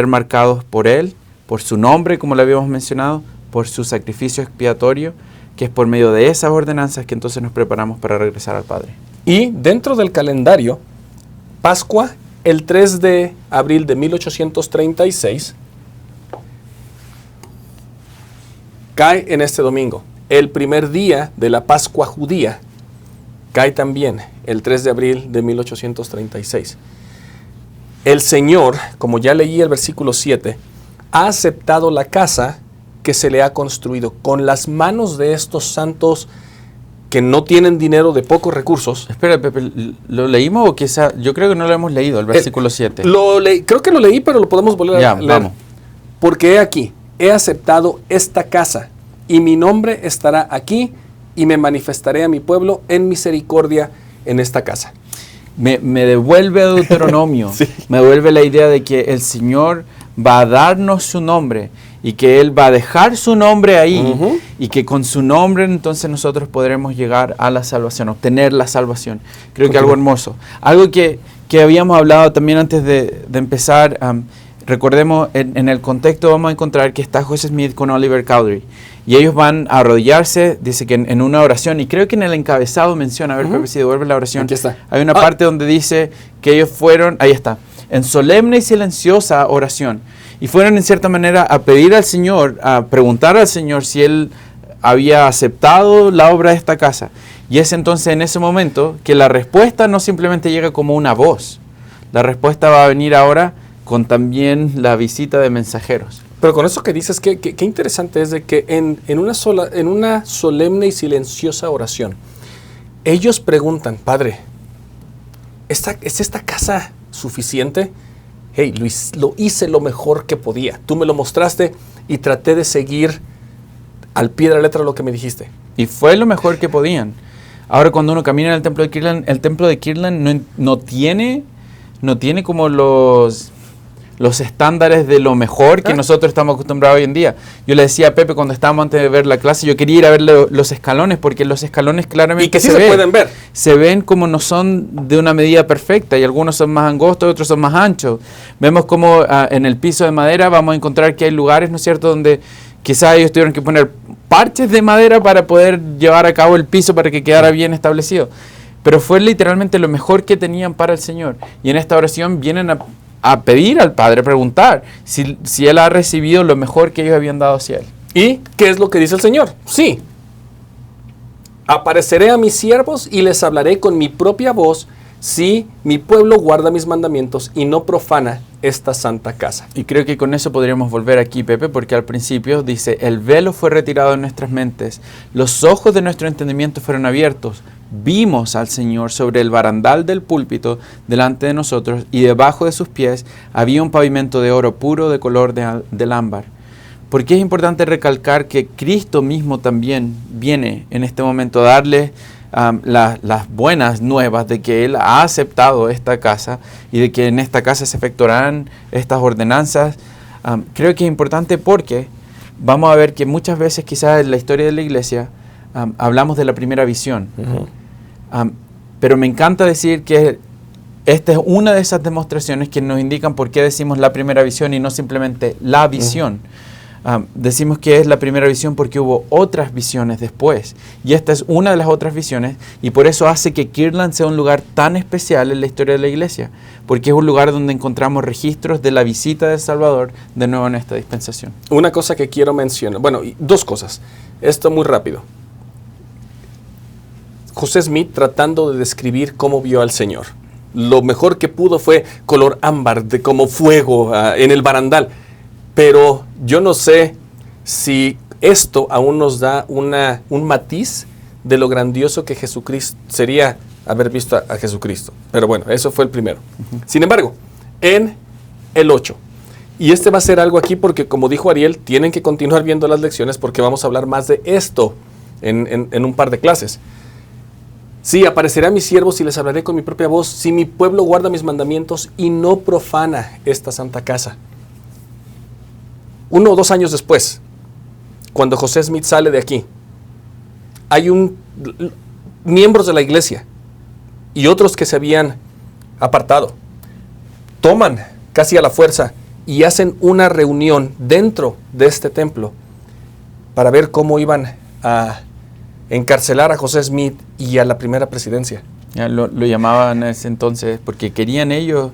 Speaker 2: marcados por Él, por su nombre, como lo habíamos mencionado, por su sacrificio expiatorio, que es por medio de esas ordenanzas que entonces nos preparamos para regresar al Padre.
Speaker 1: Y dentro del calendario, Pascua, el 3 de abril de 1836, cae en este domingo. El primer día de la Pascua judía cae también el 3 de abril de 1836. El Señor, como ya leí el versículo 7, ha aceptado la casa que se le ha construido con las manos de estos santos que no tienen dinero, de pocos recursos.
Speaker 2: Espera, Pepe, ¿lo leímos o quizá? Yo creo que no lo hemos leído, el versículo 7.
Speaker 1: Creo que lo leí, pero lo podemos volver a leer.
Speaker 2: Vamos.
Speaker 1: Porque he aquí, he aceptado esta casa, y mi nombre estará aquí, y me manifestaré a mi pueblo en misericordia en esta casa.
Speaker 2: Me devuelve a Deuteronomio,
Speaker 1: Sí.
Speaker 2: Me devuelve la idea de que el Señor va a darnos su nombre y que Él va a dejar su nombre ahí, y que con su nombre entonces nosotros podremos llegar a la salvación, obtener la salvación. Creo que algo hermoso. Algo que habíamos hablado también antes de empezar, recordemos, en el contexto vamos a encontrar que está José Smith con Oliver Cowdery. Y ellos van a arrodillarse, dice que en una oración, y creo que en el encabezado menciona, a ver, Pepe, si devuelve la oración.
Speaker 1: Aquí está.
Speaker 2: Hay una parte donde dice que ellos fueron, ahí está, en solemne y silenciosa oración. Y fueron en cierta manera a pedir al Señor, a preguntar al Señor si Él había aceptado la obra de esta casa. Y es entonces en ese momento que la respuesta no simplemente llega como una voz. La respuesta va a venir ahora con también la visita de mensajeros.
Speaker 1: Pero con eso que dices, qué interesante es de que en una solemne y silenciosa oración, ellos preguntan, Padre, ¿es esta casa suficiente? Hey, Luis, lo hice lo mejor que podía. Tú me lo mostraste y traté de seguir al pie de la letra lo que me dijiste.
Speaker 2: Y fue lo mejor que podían. Ahora, cuando uno camina en el templo de Kirtland no tiene como los estándares de lo mejor que nosotros estamos acostumbrados hoy en día. Yo le decía a Pepe cuando estábamos antes de ver la clase, yo quería ir a ver los escalones, porque los escalones claramente
Speaker 1: y que sí se pueden ver.
Speaker 2: Se ven como no son de una medida perfecta, y algunos son más angostos, otros son más anchos. Vemos como en el piso de madera vamos a encontrar que hay lugares, ¿no es cierto?, donde quizás ellos tuvieron que poner parches de madera para poder llevar a cabo el piso para que quedara bien establecido. Pero fue literalmente lo mejor que tenían para el Señor. Y en esta oración vienen a pedir al Padre, preguntar si Él ha recibido lo mejor que ellos habían dado hacia Él.
Speaker 1: ¿Y qué es lo que dice el Señor? Sí. Apareceré a mis siervos y les hablaré con mi propia voz si mi pueblo guarda mis mandamientos y no profana esta santa casa.
Speaker 2: Y creo que con eso podríamos volver aquí, Pepe, porque al principio dice, el velo fue retirado de nuestras mentes, los ojos de nuestro entendimiento fueron abiertos, vimos al Señor sobre el barandal del púlpito delante de nosotros, y debajo de sus pies había un pavimento de oro puro de color del ámbar. Porque es importante recalcar que Cristo mismo también viene en este momento a darle las buenas nuevas de que Él ha aceptado esta casa y de que en esta casa se efectuarán estas ordenanzas. Creo que es importante porque vamos a ver que muchas veces quizás en la historia de la iglesia hablamos de la primera visión. Pero me encanta decir que esta es una de esas demostraciones que nos indican por qué decimos la primera visión y no simplemente la visión. Decimos que es la primera visión porque hubo otras visiones después, y esta es una de las otras visiones, y por eso hace que Kirtland sea un lugar tan especial en la historia de la iglesia, porque es un lugar donde encontramos registros de la visita del Salvador de nuevo en esta dispensación.
Speaker 1: Una cosa que quiero mencionar, bueno, dos cosas, esto muy rápido. José Smith tratando de describir cómo vio al Señor. Lo mejor que pudo fue color ámbar, de como fuego en el barandal. Pero yo no sé si esto aún nos da un matiz de lo grandioso que Jesucristo sería haber visto a Jesucristo. Pero bueno, eso fue el primero. Sin embargo, en el 8, y este va a ser algo aquí porque, como dijo Ariel, tienen que continuar viendo las lecciones porque vamos a hablar más de esto en un par de clases. Sí, apareceré a mis siervos y les hablaré con mi propia voz, si mi pueblo guarda mis mandamientos y no profana esta santa casa. 1 o 2 años después, cuando José Smith sale de aquí, hay miembros de la iglesia y otros que se habían apartado, toman casi a la fuerza y hacen una reunión dentro de este templo para ver cómo iban a encarcelar a José Smith y a la primera presidencia.
Speaker 2: Ya, lo llamaban en ese entonces porque querían ellos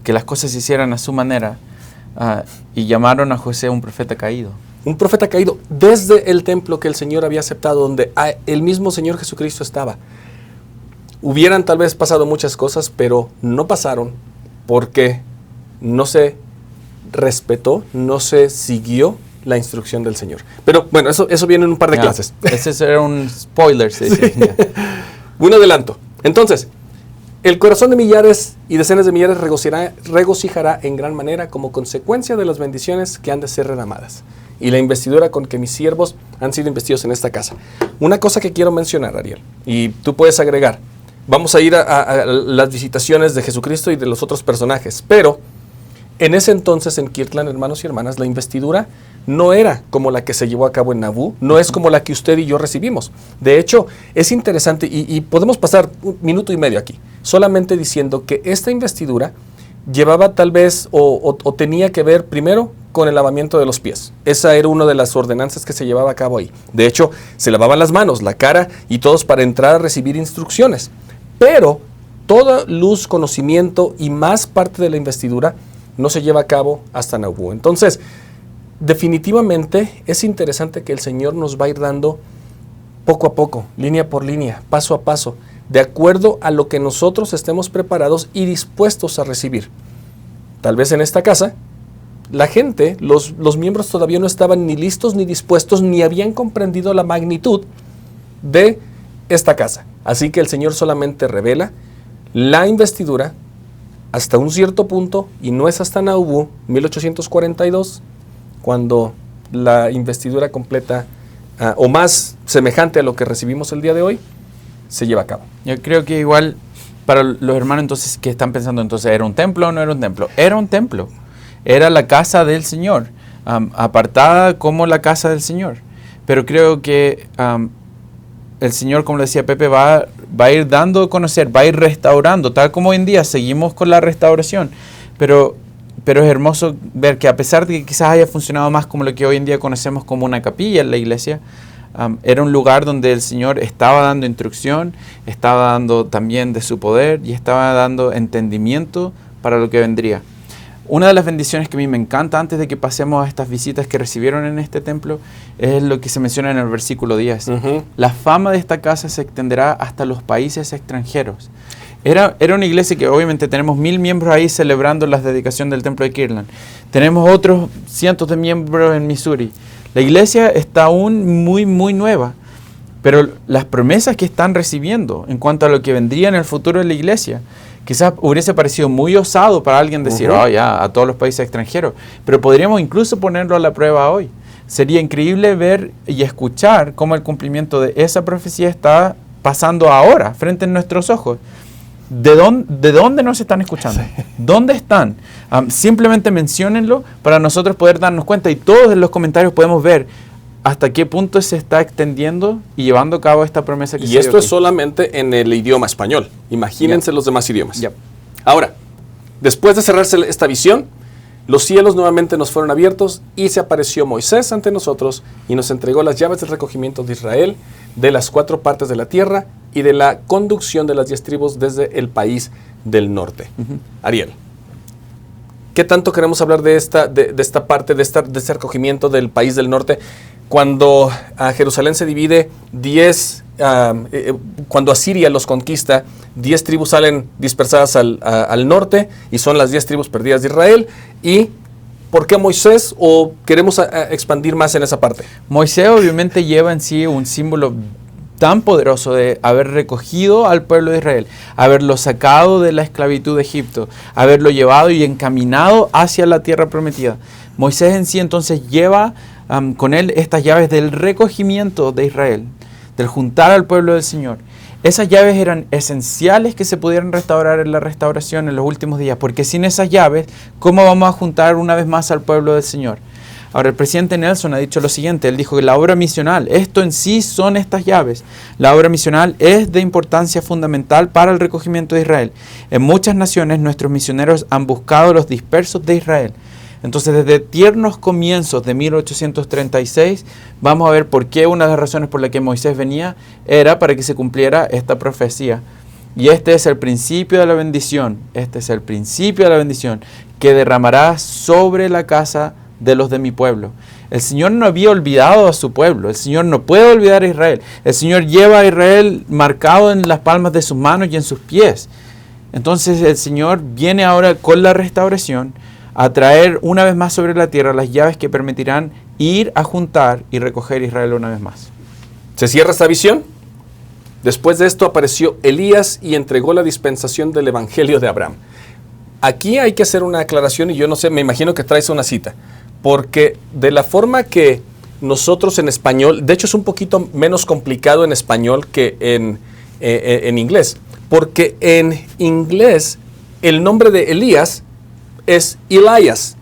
Speaker 2: que las cosas se hicieran a su manera. Y llamaron a José un profeta caído.
Speaker 1: Un profeta caído desde el templo que el Señor había aceptado, donde el mismo Señor Jesucristo estaba. Hubieran tal vez pasado muchas cosas, pero no pasaron porque no se respetó, no se siguió la instrucción del Señor. Pero bueno, eso viene en un par de clases.
Speaker 2: Ese era un spoiler. Sí.
Speaker 1: Un adelanto. Entonces, el corazón de millares y decenas de millares regocijará en gran manera como consecuencia de las bendiciones que han de ser derramadas y la investidura con que mis siervos han sido investidos en esta casa. Una cosa que quiero mencionar, Ariel, y tú puedes agregar, vamos a ir a las visitaciones de Jesucristo y de los otros personajes, pero en ese entonces en Kirtland, hermanos y hermanas, la investidura no era como la que se llevó a cabo en Nauvoo, no es como la que usted y yo recibimos. De hecho, es interesante y podemos pasar 1 minuto y medio aquí, solamente diciendo que esta investidura llevaba tal vez o tenía que ver primero con el lavamiento de los pies. Esa era una de las ordenanzas que se llevaba a cabo ahí. De hecho, se lavaban las manos, la cara y todos para entrar a recibir instrucciones. Pero toda luz, conocimiento y más parte de la investidura no se lleva a cabo hasta Nauvoo. Entonces, definitivamente es interesante que el Señor nos va a ir dando poco a poco, línea por línea, paso a paso, de acuerdo a lo que nosotros estemos preparados y dispuestos a recibir. Tal vez en esta casa, la gente, los miembros todavía no estaban ni listos ni dispuestos, ni habían comprendido la magnitud de esta casa. Así que el Señor solamente revela la investidura hasta un cierto punto, y no es hasta Nauvoo, 1842, cuando la investidura completa, o más semejante a lo que recibimos el día de hoy, se lleva a cabo.
Speaker 2: Yo creo que igual para los hermanos entonces que están pensando, entonces, ¿era un templo o no era un templo? Era un templo, era la casa del Señor, apartada como la casa del Señor. Pero creo que el Señor, como le decía Pepe, va a ir dando a conocer, va a ir restaurando, tal como hoy en día seguimos con la restauración, pero es hermoso ver que a pesar de que quizás haya funcionado más como lo que hoy en día conocemos como una capilla en la iglesia, era un lugar donde el Señor estaba dando instrucción, estaba dando también de su poder y estaba dando entendimiento para lo que vendría. Una de las bendiciones que a mí me encanta antes de que pasemos a estas visitas que recibieron en este templo es lo que se menciona en el versículo 10. La fama de esta casa se extenderá hasta los países extranjeros. Era una iglesia que obviamente tenemos 1000 miembros ahí celebrando la dedicación del templo de Kirtland. Tenemos otros cientos de miembros en Missouri. La iglesia está aún muy, muy nueva, pero las promesas que están recibiendo en cuanto a lo que vendría en el futuro de la iglesia, quizás hubiese parecido muy osado para alguien decir, ya, a todos los países extranjeros, pero podríamos incluso ponerlo a la prueba hoy. Sería increíble ver y escuchar cómo el cumplimiento de esa profecía está pasando ahora, frente a nuestros ojos. ¿De dónde nos están escuchando? Sí. ¿Dónde están? Simplemente menciónenlo para nosotros poder darnos cuenta, y todos en los comentarios podemos ver hasta qué punto se está extendiendo y llevando a cabo esta promesa que se dio.
Speaker 1: Y esto es solamente en el idioma español. Imagínense los demás idiomas. Ahora, después de cerrarse esta visión, los cielos nuevamente nos fueron abiertos y se apareció Moisés ante nosotros y nos entregó las llaves del recogimiento de Israel, de las 4 partes de la tierra y de la conducción de las 10 tribus desde el país del norte. Ariel, ¿qué tanto queremos hablar de esta parte, de este recogimiento del país del norte? Cuando Jerusalén se divide, cuando Asiria los conquista, 10 tribus salen dispersadas al norte y son las 10 tribus perdidas de Israel. ¿Y por qué Moisés? ¿O queremos expandir más en esa parte?
Speaker 2: Moisés obviamente lleva en sí un símbolo tan poderoso de haber recogido al pueblo de Israel, haberlo sacado de la esclavitud de Egipto, haberlo llevado y encaminado hacia la tierra prometida. Moisés en sí entonces lleva con él estas llaves del recogimiento de Israel, del juntar al pueblo del Señor. Esas llaves eran esenciales que se pudieran restaurar en la restauración en los últimos días, porque sin esas llaves, ¿cómo vamos a juntar una vez más al pueblo del Señor? Ahora, el presidente Nelson ha dicho lo siguiente, él dijo que la obra misional, esto en sí son estas llaves. La obra misional es de importancia fundamental para el recogimiento de Israel. En muchas naciones nuestros misioneros han buscado a los dispersos de Israel. Entonces, desde tiernos comienzos de 1836, vamos a ver por qué una de las razones por las que Moisés venía era para que se cumpliera esta profecía. Y este es el principio de la bendición, que derramará sobre la casa de los de mi pueblo. El Señor no había olvidado a su pueblo, el Señor no puede olvidar a Israel. El Señor lleva a Israel marcado en las palmas de sus manos y en sus pies. Entonces el Señor viene ahora con la restauración a traer una vez más sobre la tierra las llaves que permitirán ir a juntar y recoger a Israel una vez más.
Speaker 1: ¿Se cierra esta visión? Después de esto apareció Elías y entregó la dispensación del Evangelio de Abraham. Aquí hay que hacer una aclaración y yo no sé, me imagino que traes una cita, porque de la forma que nosotros en español, de hecho es un poquito menos complicado en español que en inglés, porque en inglés el nombre de Elías es Elías.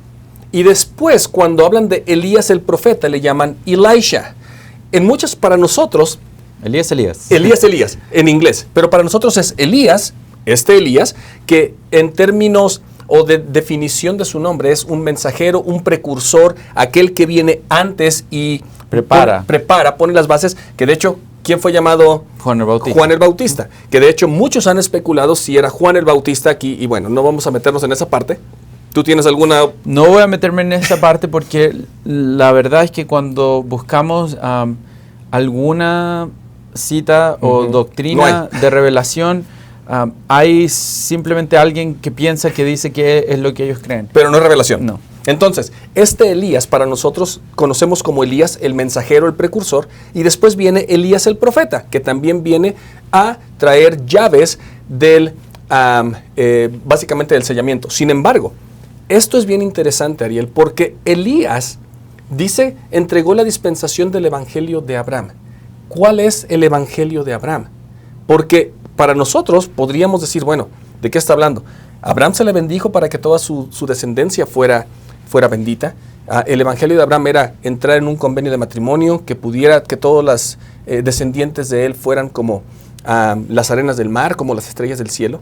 Speaker 1: Y después, cuando hablan de Elías el profeta, le llaman Elisha. En muchas, para nosotros...
Speaker 2: Elías,
Speaker 1: en inglés. Pero para nosotros es Elías, Elías, que en términos o de definición de su nombre es un mensajero, un precursor, aquel que viene antes y pone las bases, que de hecho... ¿Quién fue llamado?
Speaker 2: Juan el Bautista.
Speaker 1: Juan el Bautista, que de hecho muchos han especulado si era Juan el Bautista aquí, y bueno, no vamos a meternos en esa parte. ¿Tú tienes alguna...?
Speaker 2: No voy a meterme en esa parte porque la verdad es que cuando buscamos alguna cita o doctrina de revelación. Hay simplemente alguien que piensa, que dice que es lo que ellos creen.
Speaker 1: Pero no es revelación.
Speaker 2: No.
Speaker 1: Entonces, este Elías para nosotros conocemos como Elías el mensajero, el precursor, y después viene Elías el profeta, que también viene a traer llaves del, básicamente del sellamiento. Sin embargo, esto es bien interesante, Ariel, porque Elías dice, entregó la dispensación del evangelio de Abraham. ¿Cuál es el evangelio de Abraham? Porque para nosotros podríamos decir, bueno, ¿de qué está hablando? Abraham se le bendijo para que toda su descendencia fuera bendita. El evangelio de Abraham era entrar en un convenio de matrimonio que todos los descendientes de él fueran como las arenas del mar, como las estrellas del cielo.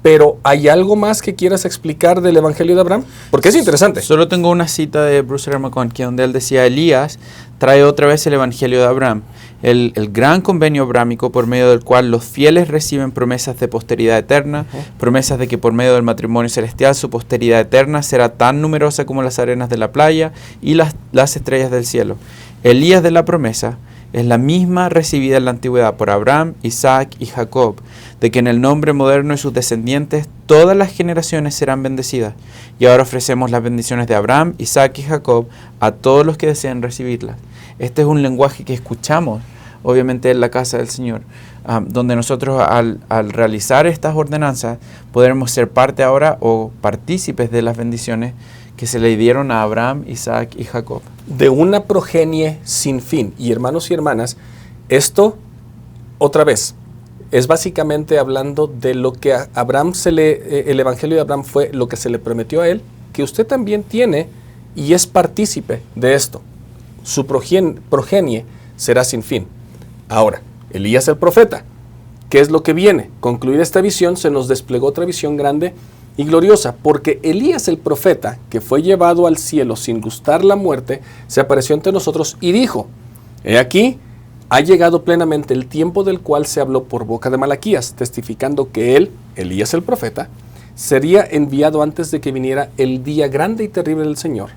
Speaker 1: Pero ¿hay algo más que quieras explicar del evangelio de Abraham? Porque es interesante.
Speaker 2: Solo tengo una cita de Bruce R. McConkie donde él decía, Elías trae otra vez el evangelio de Abraham, el gran convenio abrámico por medio del cual los fieles reciben promesas de posteridad eterna, promesas de que por medio del matrimonio celestial su posteridad eterna será tan numerosa como las arenas de la playa y las estrellas del cielo. Elías de la promesa es la misma recibida en la antigüedad por Abraham, Isaac y Jacob, de que en el nombre moderno y sus descendientes todas las generaciones serán bendecidas. Y ahora ofrecemos las bendiciones de Abraham, Isaac y Jacob a todos los que deseen recibirlas. Este es un lenguaje que escuchamos, obviamente, en la casa del Señor, donde nosotros al realizar estas ordenanzas podremos ser parte ahora o partícipes de las bendiciones que se le dieron a Abraham, Isaac y Jacob.
Speaker 1: De una progenie sin fin. Y hermanos y hermanas, esto, otra vez, es básicamente hablando de lo que a Abraham el evangelio de Abraham fue lo que se le prometió a él, que usted también tiene y es partícipe de esto. Su progenie será sin fin. Ahora, Elías el profeta, ¿qué es lo que viene? Concluida esta visión, se nos desplegó otra visión grande y gloriosa, porque Elías el profeta, que fue llevado al cielo sin gustar la muerte, se apareció ante nosotros y dijo, he aquí, ha llegado plenamente el tiempo del cual se habló por boca de Malaquías, testificando que él, Elías el profeta, sería enviado antes de que viniera el día grande y terrible del Señor,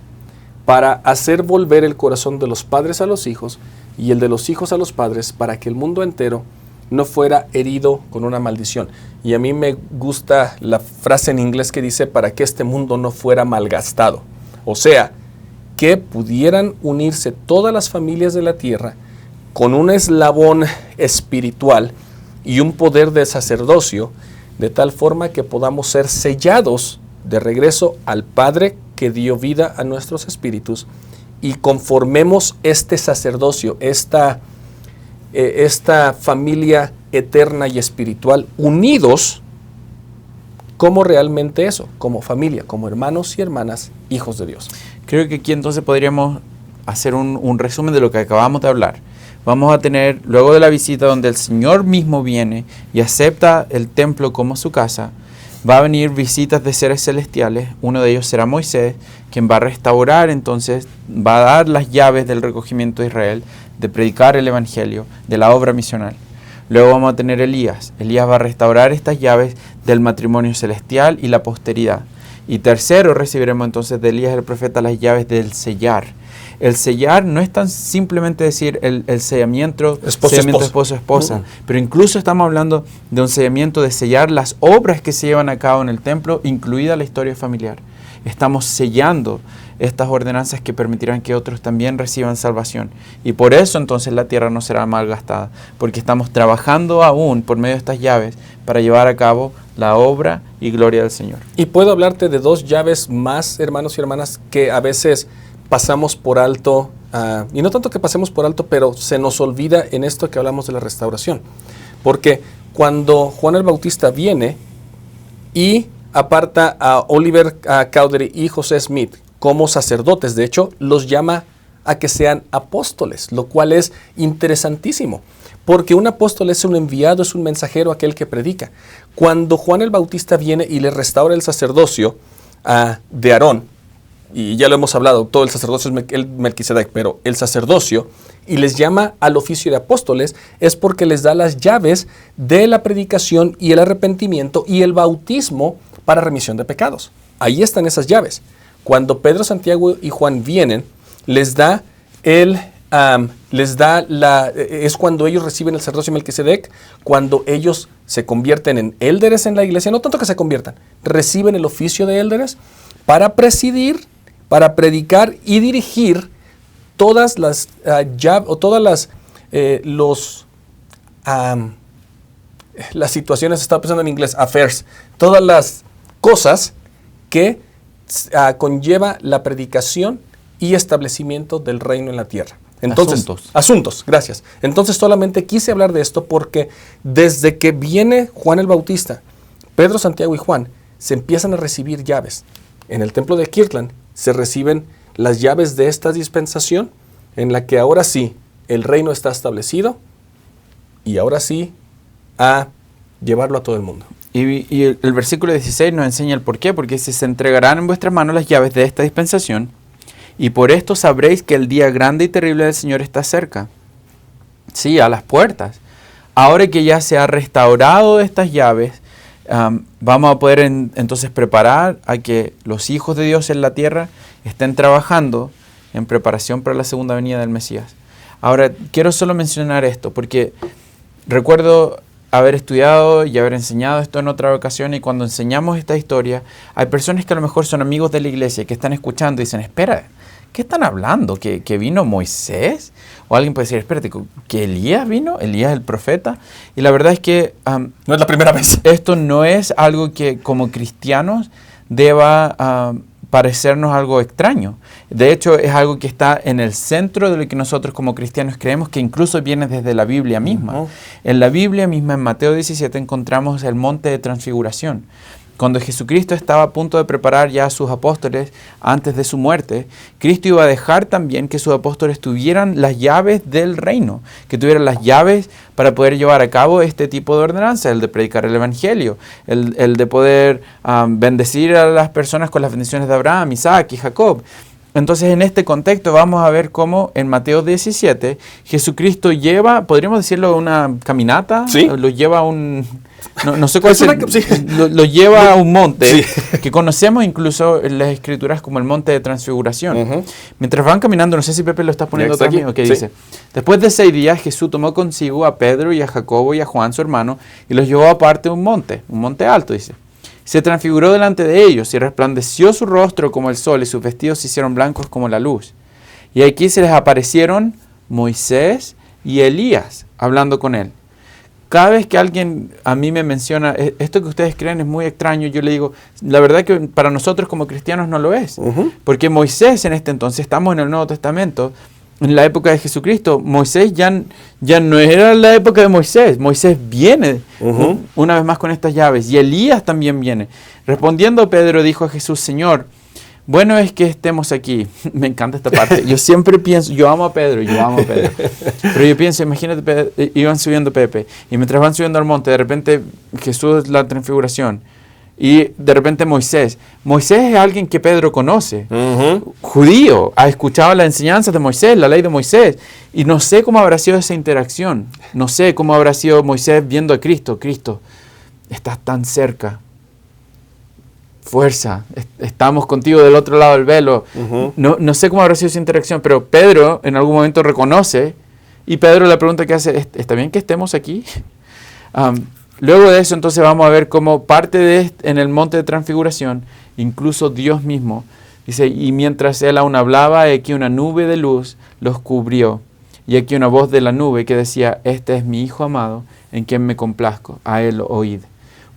Speaker 1: para hacer volver el corazón de los padres a los hijos y el de los hijos a los padres, para que el mundo entero no fuera herido con una maldición. Y a mí me gusta la frase en inglés que dice, para que este mundo no fuera malgastado. O sea, que pudieran unirse todas las familias de la tierra con un eslabón espiritual y un poder de sacerdocio, de tal forma que podamos ser sellados de regreso al Padre que dio vida a nuestros espíritus y conformemos este sacerdocio, esta familia eterna y espiritual, unidos como realmente eso, como familia, como hermanos y hermanas, hijos de Dios.
Speaker 2: Creo que aquí entonces podríamos hacer un resumen de lo que acabamos de hablar. Vamos a tener, luego de la visita donde el Señor mismo viene y acepta el templo como su casa, va a venir visitas de seres celestiales. Uno de ellos será Moisés, quien va a restaurar, entonces va a dar las llaves del recogimiento de Israel, de predicar el evangelio, de la obra misional. Luego vamos a tener Elías. Elías va a restaurar estas llaves del matrimonio celestial y la posteridad. Y tercero, recibiremos entonces de Elías el profeta las llaves del sellar. El sellar no es tan simplemente decir el sellamiento esposo-esposa, pero incluso estamos hablando de un sellamiento de sellar las obras que se llevan a cabo en el templo, incluida la historia familiar. Estamos sellando estas ordenanzas que permitirán que otros también reciban salvación. Y por eso entonces la tierra no será malgastada, porque estamos trabajando aún por medio de estas llaves para llevar a cabo la obra y gloria del Señor.
Speaker 1: Y puedo hablarte de dos llaves más, hermanos y hermanas, que a veces pasamos por alto, y no tanto que pasemos por alto, pero se nos olvida en esto que hablamos de la restauración. Porque cuando Juan el Bautista viene y aparta a Oliver Cowdery y José Smith como sacerdotes, de hecho, los llama a que sean apóstoles, lo cual es interesantísimo, porque un apóstol es un enviado, es un mensajero, aquel que predica. Cuando Juan el Bautista viene y le restaura el sacerdocio de Aarón, y ya lo hemos hablado, todo el sacerdocio es el Melquisedec, pero el sacerdocio, y les llama al oficio de apóstoles, es porque les da las llaves de la predicación y el arrepentimiento y el bautismo para remisión de pecados. Ahí están esas llaves. Cuando Pedro, Santiago y Juan vienen, les da es cuando ellos reciben el sacerdocio de Melquisedec, cuando ellos se convierten en élderes en la iglesia, no tanto que se conviertan, reciben el oficio de élderes para presidir, para predicar y dirigir todas las las situaciones, estaba pensando en inglés, affairs, todas las cosas que conlleva la predicación y establecimiento del reino en la tierra. Entonces, asuntos, gracias. Entonces solamente quise hablar de esto porque desde que viene Juan el Bautista, Pedro, Santiago y Juan se empiezan a recibir llaves. En el templo de Kirtland se reciben las llaves de esta dispensación en la que ahora sí el reino está establecido y ahora sí a llevarlo a todo el mundo.
Speaker 2: Y el versículo 16 nos enseña el por qué, porque se entregarán en vuestras manos las llaves de esta dispensación, y por esto sabréis que el día grande y terrible del Señor está cerca. Sí, a las puertas. Ahora que ya se ha restaurado estas llaves, vamos a poder entonces preparar a que los hijos de Dios en la tierra estén trabajando en preparación para la segunda venida del Mesías. Ahora, quiero solo mencionar esto, porque recuerdo haber estudiado y haber enseñado esto en otra ocasión, y cuando enseñamos esta historia, hay personas que a lo mejor son amigos de la iglesia, que están escuchando y dicen, espera, ¿qué están hablando? ¿Que vino Moisés? O alguien puede decir, espérate, ¿que Elías vino? ¿Elías el profeta? Y la verdad es que
Speaker 1: no es la primera vez.
Speaker 2: Esto no es algo que como cristianos deba parecernos algo extraño. De hecho, es algo que está en el centro de lo que nosotros como cristianos creemos, que incluso viene desde la Biblia misma.
Speaker 1: Uh-huh.
Speaker 2: En la Biblia misma, en Mateo 17, encontramos el monte de transfiguración. Cuando Jesucristo estaba a punto de preparar ya a sus apóstoles antes de su muerte, Cristo iba a dejar también que sus apóstoles tuvieran las llaves del reino, que tuvieran las llaves para poder llevar a cabo este tipo de ordenanza, el de predicar el evangelio, el de poder bendecir a las personas con las bendiciones de Abraham, Isaac y Jacob. Entonces, en este contexto vamos a ver cómo en Mateo 17 Jesucristo lleva, podríamos decirlo, una caminata,
Speaker 1: ¿sí?
Speaker 2: Lo lleva a un... No sé cuál es lo lleva a un monte, sí, que conocemos incluso en las escrituras como el monte de transfiguración.
Speaker 1: Uh-huh.
Speaker 2: Mientras van caminando, no sé si Pepe lo está poniendo
Speaker 1: aquí,
Speaker 2: o qué
Speaker 1: sí.
Speaker 2: dice. Después de 6 días, Jesús tomó consigo a Pedro y a Jacobo y a Juan, su hermano, y los llevó aparte de un monte alto, dice. Se transfiguró delante de ellos y resplandeció su rostro como el sol y sus vestidos se hicieron blancos como la luz. Y aquí se les aparecieron Moisés y Elías hablando con él. Cada vez que alguien a mí me menciona, esto que ustedes creen es muy extraño, yo le digo, la verdad que para nosotros como cristianos no lo es. Uh-huh. Porque Moisés en este entonces, estamos en el Nuevo Testamento, en la época de Jesucristo, Moisés ya no era la época de Moisés. Moisés viene uh-huh. una vez más con estas llaves, y Elías también viene. Respondiendo, Pedro dijo a Jesús, Señor, bueno es que estemos aquí. Me encanta esta parte. Yo siempre pienso, yo amo a Pedro. Pero yo pienso, imagínate, iban subiendo Pepe, y mientras van subiendo al monte, de repente Jesús, la transfiguración, y de repente Moisés. Moisés es alguien que Pedro conoce, uh-huh. judío, ha escuchado las enseñanzas de Moisés, la ley de Moisés, y no sé cómo habrá sido esa interacción. No sé cómo habrá sido Moisés viendo a Cristo. Cristo, estás tan cerca. Fuerza, estamos contigo del otro lado del velo. Uh-huh. No sé cómo habrá sido esa interacción, pero Pedro en algún momento reconoce, y Pedro la pregunta que hace, ¿está bien que estemos aquí? Luego de eso, entonces vamos a ver cómo parte en el monte de transfiguración, incluso Dios mismo, dice, y mientras él aún hablaba, aquí una nube de luz los cubrió, y aquí una voz de la nube que decía, este es mi Hijo amado, en quien me complazco, a él oíd.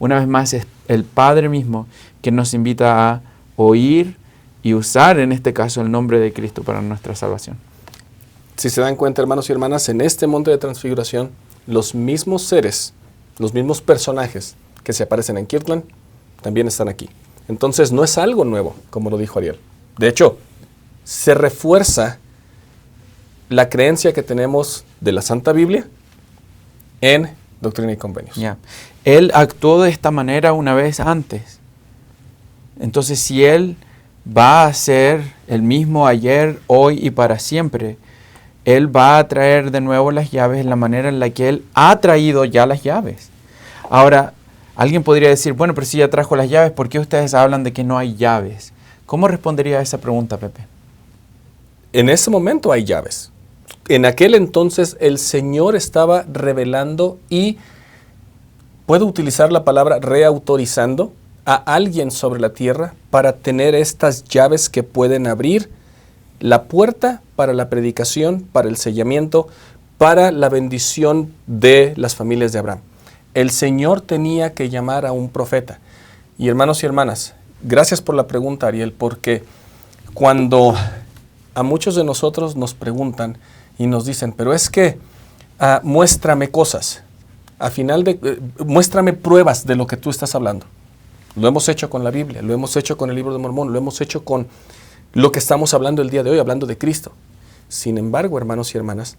Speaker 2: Una vez más es el Padre mismo que nos invita a oír y usar en este caso el nombre de Cristo para nuestra salvación.
Speaker 1: Si se dan cuenta, hermanos y hermanas, en este monte de transfiguración, los mismos seres, los mismos personajes que se aparecen en Kirtland, también están aquí. Entonces no es algo nuevo, como lo dijo Ariel. De hecho, se refuerza la creencia que tenemos de la Santa Biblia en Doctrina y Convenios.
Speaker 2: Yeah. Él actuó de esta manera una vez antes. Entonces, si Él va a ser el mismo ayer, hoy y para siempre, Él va a traer de nuevo las llaves en la manera en la que Él ha traído ya las llaves. Ahora, alguien podría decir, bueno, pero si ya trajo las llaves, ¿por qué ustedes hablan de que no hay llaves? ¿Cómo respondería a esa pregunta, Pepe?
Speaker 1: En ese momento hay llaves. En aquel entonces el Señor estaba revelando y puedo utilizar la palabra reautorizando a alguien sobre la tierra para tener estas llaves que pueden abrir la puerta para la predicación, para el sellamiento, para la bendición de las familias de Abraham. El Señor tenía que llamar a un profeta. Y hermanos y hermanas, gracias por la pregunta, Ariel, porque cuando a muchos de nosotros nos preguntan y nos dicen, pero es que muéstrame cosas, muéstrame pruebas de lo que tú estás hablando. Lo hemos hecho con la Biblia, lo hemos hecho con el Libro de Mormón, lo hemos hecho con lo que estamos hablando el día de hoy, hablando de Cristo. Sin embargo, hermanos y hermanas,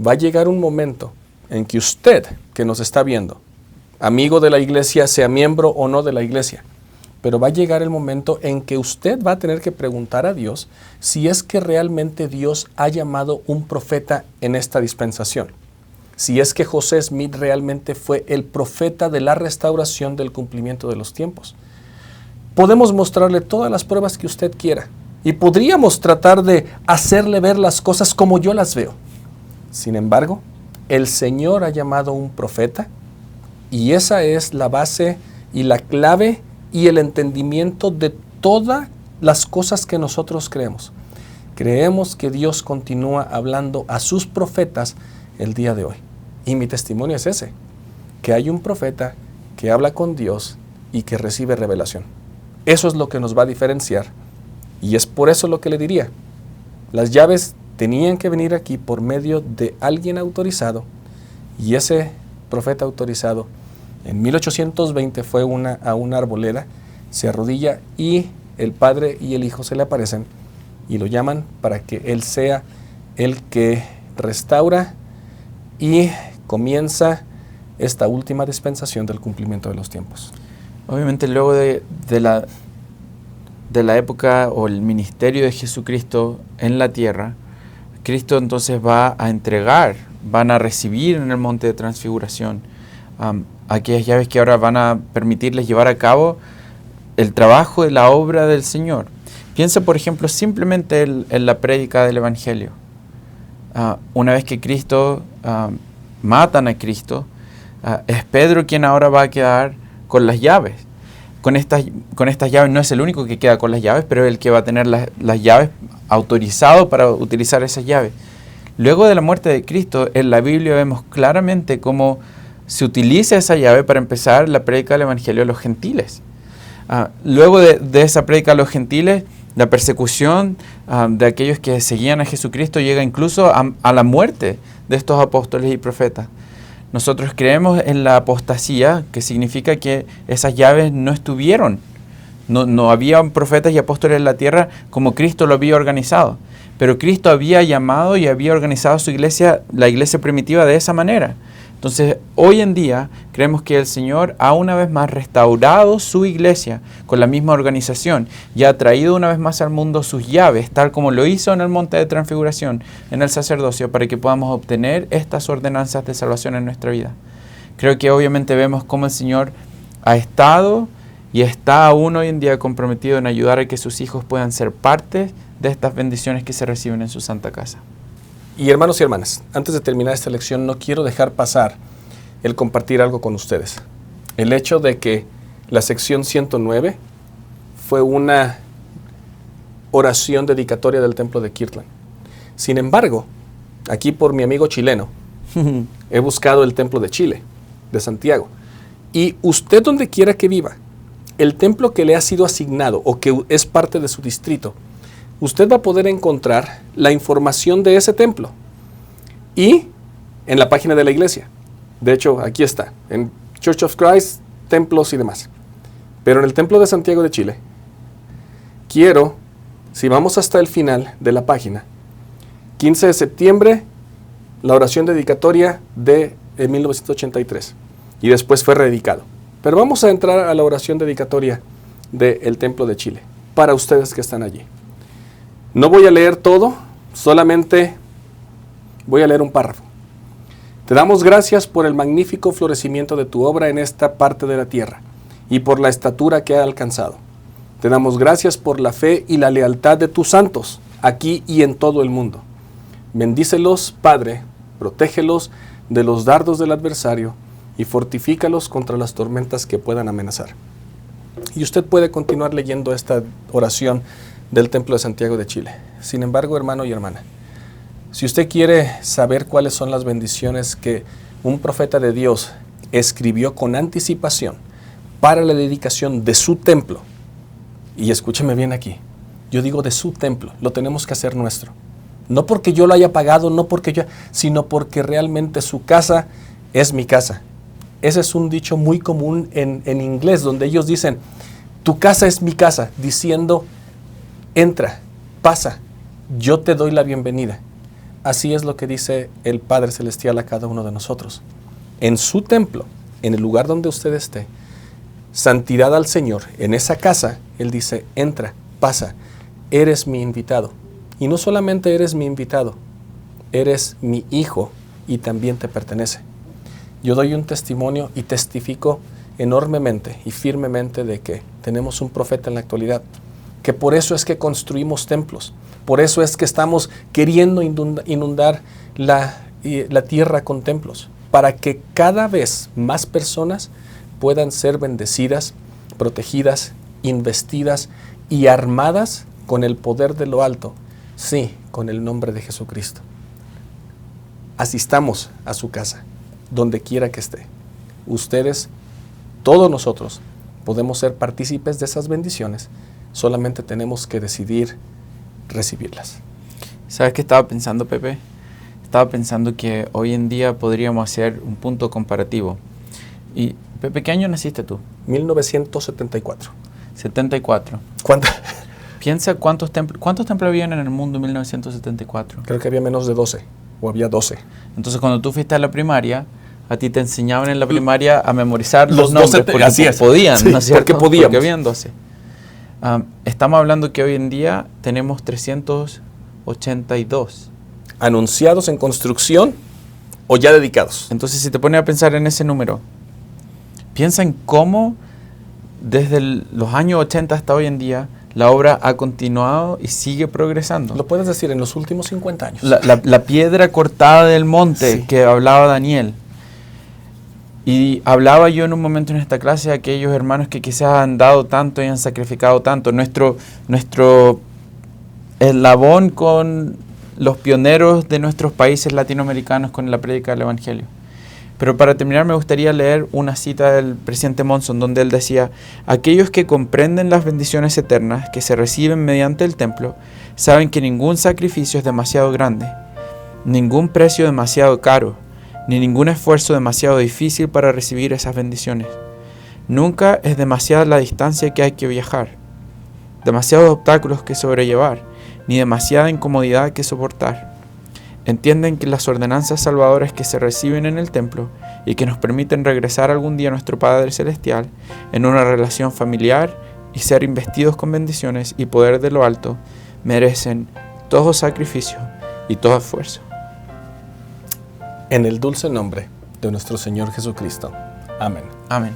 Speaker 1: va a llegar un momento en que usted, que nos está viendo, amigo de la iglesia, sea miembro o no de la iglesia, pero va a llegar el momento en que usted va a tener que preguntar a Dios si es que realmente Dios ha llamado un profeta en esta dispensación. Si es que José Smith realmente fue el profeta de la restauración del cumplimiento de los tiempos. Podemos mostrarle todas las pruebas que usted quiera y podríamos tratar de hacerle ver las cosas como yo las veo. Sin embargo, el Señor ha llamado un profeta y esa es la base y la clave y el entendimiento de todas las cosas que nosotros creemos. Creemos que Dios continúa hablando a sus profetas el día de hoy. Y mi testimonio es ese, que hay un profeta que habla con Dios y que recibe revelación. Eso es lo que nos va a diferenciar y es por eso lo que le diría. Las llaves tenían que venir aquí por medio de alguien autorizado y ese profeta autorizado en 1820 fue a una arboleda, se arrodilla y el Padre y el Hijo se le aparecen y lo llaman para que Él sea el que restaura y comienza esta última dispensación del cumplimiento de los tiempos.
Speaker 2: Obviamente luego de la época o el ministerio de Jesucristo en la tierra, Cristo entonces va a entregar, van a recibir en el monte de transfiguración aquellas llaves que ahora van a permitirles llevar a cabo el trabajo de la obra del Señor. Piensa, por ejemplo, simplemente en la prédica del Evangelio. Una vez que Cristo, matan a Cristo, es Pedro quien ahora va a quedar con las llaves. Con estas llaves no es el único que queda con las llaves, pero es el que va a tener las llaves autorizado para utilizar esas llaves. Luego de la muerte de Cristo, en la Biblia vemos claramente cómo se utiliza esa llave para empezar la prédica del Evangelio a los gentiles. Luego de esa prédica a los gentiles, la persecución de aquellos que seguían a Jesucristo llega incluso a la muerte de estos apóstoles y profetas. Nosotros creemos en la apostasía, que significa que esas llaves no estuvieron. No había profetas y apóstoles en la tierra como Cristo lo había organizado. Pero Cristo había llamado y había organizado su iglesia, la iglesia primitiva, de esa manera. Entonces, hoy en día, creemos que el Señor ha una vez más restaurado su iglesia con la misma organización y ha traído una vez más al mundo sus llaves, tal como lo hizo en el monte de transfiguración, en el sacerdocio, para que podamos obtener estas ordenanzas de salvación en nuestra vida. Creo que obviamente vemos cómo el Señor ha estado y está aún hoy en día comprometido en ayudar a que sus hijos puedan ser parte de estas bendiciones que se reciben en su santa casa.
Speaker 1: Y hermanos y hermanas, antes de terminar esta lección, no quiero dejar pasar el compartir algo con ustedes. El hecho de que la sección 109 fue una oración dedicatoria del templo de Kirtland. Sin embargo, aquí por mi amigo chileno, he buscado el templo de Chile, de Santiago. Y usted donde quiera que viva, el templo que le ha sido asignado o que es parte de su distrito, usted va a poder encontrar la información de ese templo y en la página de la iglesia. De hecho, aquí está, en Church of Christ, templos y demás. Pero en el templo de Santiago de Chile, quiero, si vamos hasta el final de la página, 15 de septiembre, la oración dedicatoria de 1983, y después fue rededicado. Pero vamos a entrar a la oración dedicatoria del templo de Chile, para ustedes que están allí. No voy a leer todo, solamente voy a leer un párrafo. Te damos gracias por el magnífico florecimiento de tu obra en esta parte de la tierra y por la estatura que ha alcanzado. Te damos gracias por la fe y la lealtad de tus santos, aquí y en todo el mundo. Bendícelos, Padre, protégelos de los dardos del adversario y fortifícalos contra las tormentas que puedan amenazar. Y usted puede continuar leyendo esta oración del Templo de Santiago de Chile. Sin embargo, hermano y hermana, si usted quiere saber cuáles son las bendiciones que un profeta de Dios escribió con anticipación para la dedicación de su templo, y escúcheme bien aquí, yo digo de su templo, lo tenemos que hacer nuestro. No porque yo lo haya pagado, sino porque realmente su casa es mi casa. Ese es un dicho muy común en inglés, donde ellos dicen, tu casa es mi casa, diciendo, entra, pasa, yo te doy la bienvenida. Así es lo que dice el Padre Celestial a cada uno de nosotros. En su templo, en el lugar donde usted esté, santidad al Señor, en esa casa, Él dice, entra, pasa, eres mi invitado. Y no solamente eres mi invitado, eres mi hijo y también te pertenece. Yo doy un testimonio y testifico enormemente y firmemente de que tenemos un profeta en la actualidad, que por eso es que construimos templos, por eso es que estamos queriendo inundar la tierra con templos, para que cada vez más personas puedan ser bendecidas, protegidas, investidas y armadas con el poder de lo alto, sí, con el nombre de Jesucristo. Asistamos a su casa, donde quiera que esté. Ustedes, todos nosotros, podemos ser partícipes de esas bendiciones, solamente tenemos que decidir recibirlas.
Speaker 2: ¿Sabes qué estaba pensando, Pepe? Estaba pensando que hoy en día podríamos hacer un punto comparativo. Y, Pepe, ¿qué año naciste tú?
Speaker 1: 1974.
Speaker 2: 74.
Speaker 1: ¿Cuánto?
Speaker 2: Piensa cuántos templos habían en el mundo en 1974.
Speaker 1: Creo que había menos de 12, o había 12.
Speaker 2: Entonces, cuando tú fuiste a la primaria, a ti te enseñaban en la primaria a memorizar
Speaker 1: los
Speaker 2: nombres
Speaker 1: 12,
Speaker 2: porque
Speaker 1: así es.
Speaker 2: Podían,
Speaker 1: sí,
Speaker 2: ¿no es cierto?
Speaker 1: Porque podíamos.
Speaker 2: Porque habían 12. Estamos hablando que hoy en día tenemos 382.
Speaker 1: Anunciados en construcción o ya dedicados.
Speaker 2: Entonces, si te pones a pensar en ese número, piensa en cómo desde los años 80 hasta hoy en día la obra ha continuado y sigue progresando.
Speaker 1: Lo puedes decir en los últimos 50 años.
Speaker 2: La piedra cortada del monte
Speaker 1: sí.
Speaker 2: que hablaba Daniel. Y hablaba yo en un momento en esta clase de aquellos hermanos que quizás han dado tanto y han sacrificado tanto. Nuestro eslabón con los pioneros de nuestros países latinoamericanos con la prédica del Evangelio. Pero para terminar me gustaría leer una cita del presidente Monson donde él decía: aquellos que comprenden las bendiciones eternas que se reciben mediante el templo saben que ningún sacrificio es demasiado grande, ningún precio demasiado caro, ni ningún esfuerzo demasiado difícil para recibir esas bendiciones. Nunca es demasiada la distancia que hay que viajar, demasiados obstáculos que sobrellevar, ni demasiada incomodidad que soportar. Entienden que las ordenanzas salvadoras que se reciben en el templo y que nos permiten regresar algún día a nuestro Padre Celestial en una relación familiar y ser investidos con bendiciones y poder de lo alto merecen todo sacrificio y todo esfuerzo.
Speaker 1: En el dulce nombre de nuestro Señor Jesucristo. Amén.
Speaker 2: Amén.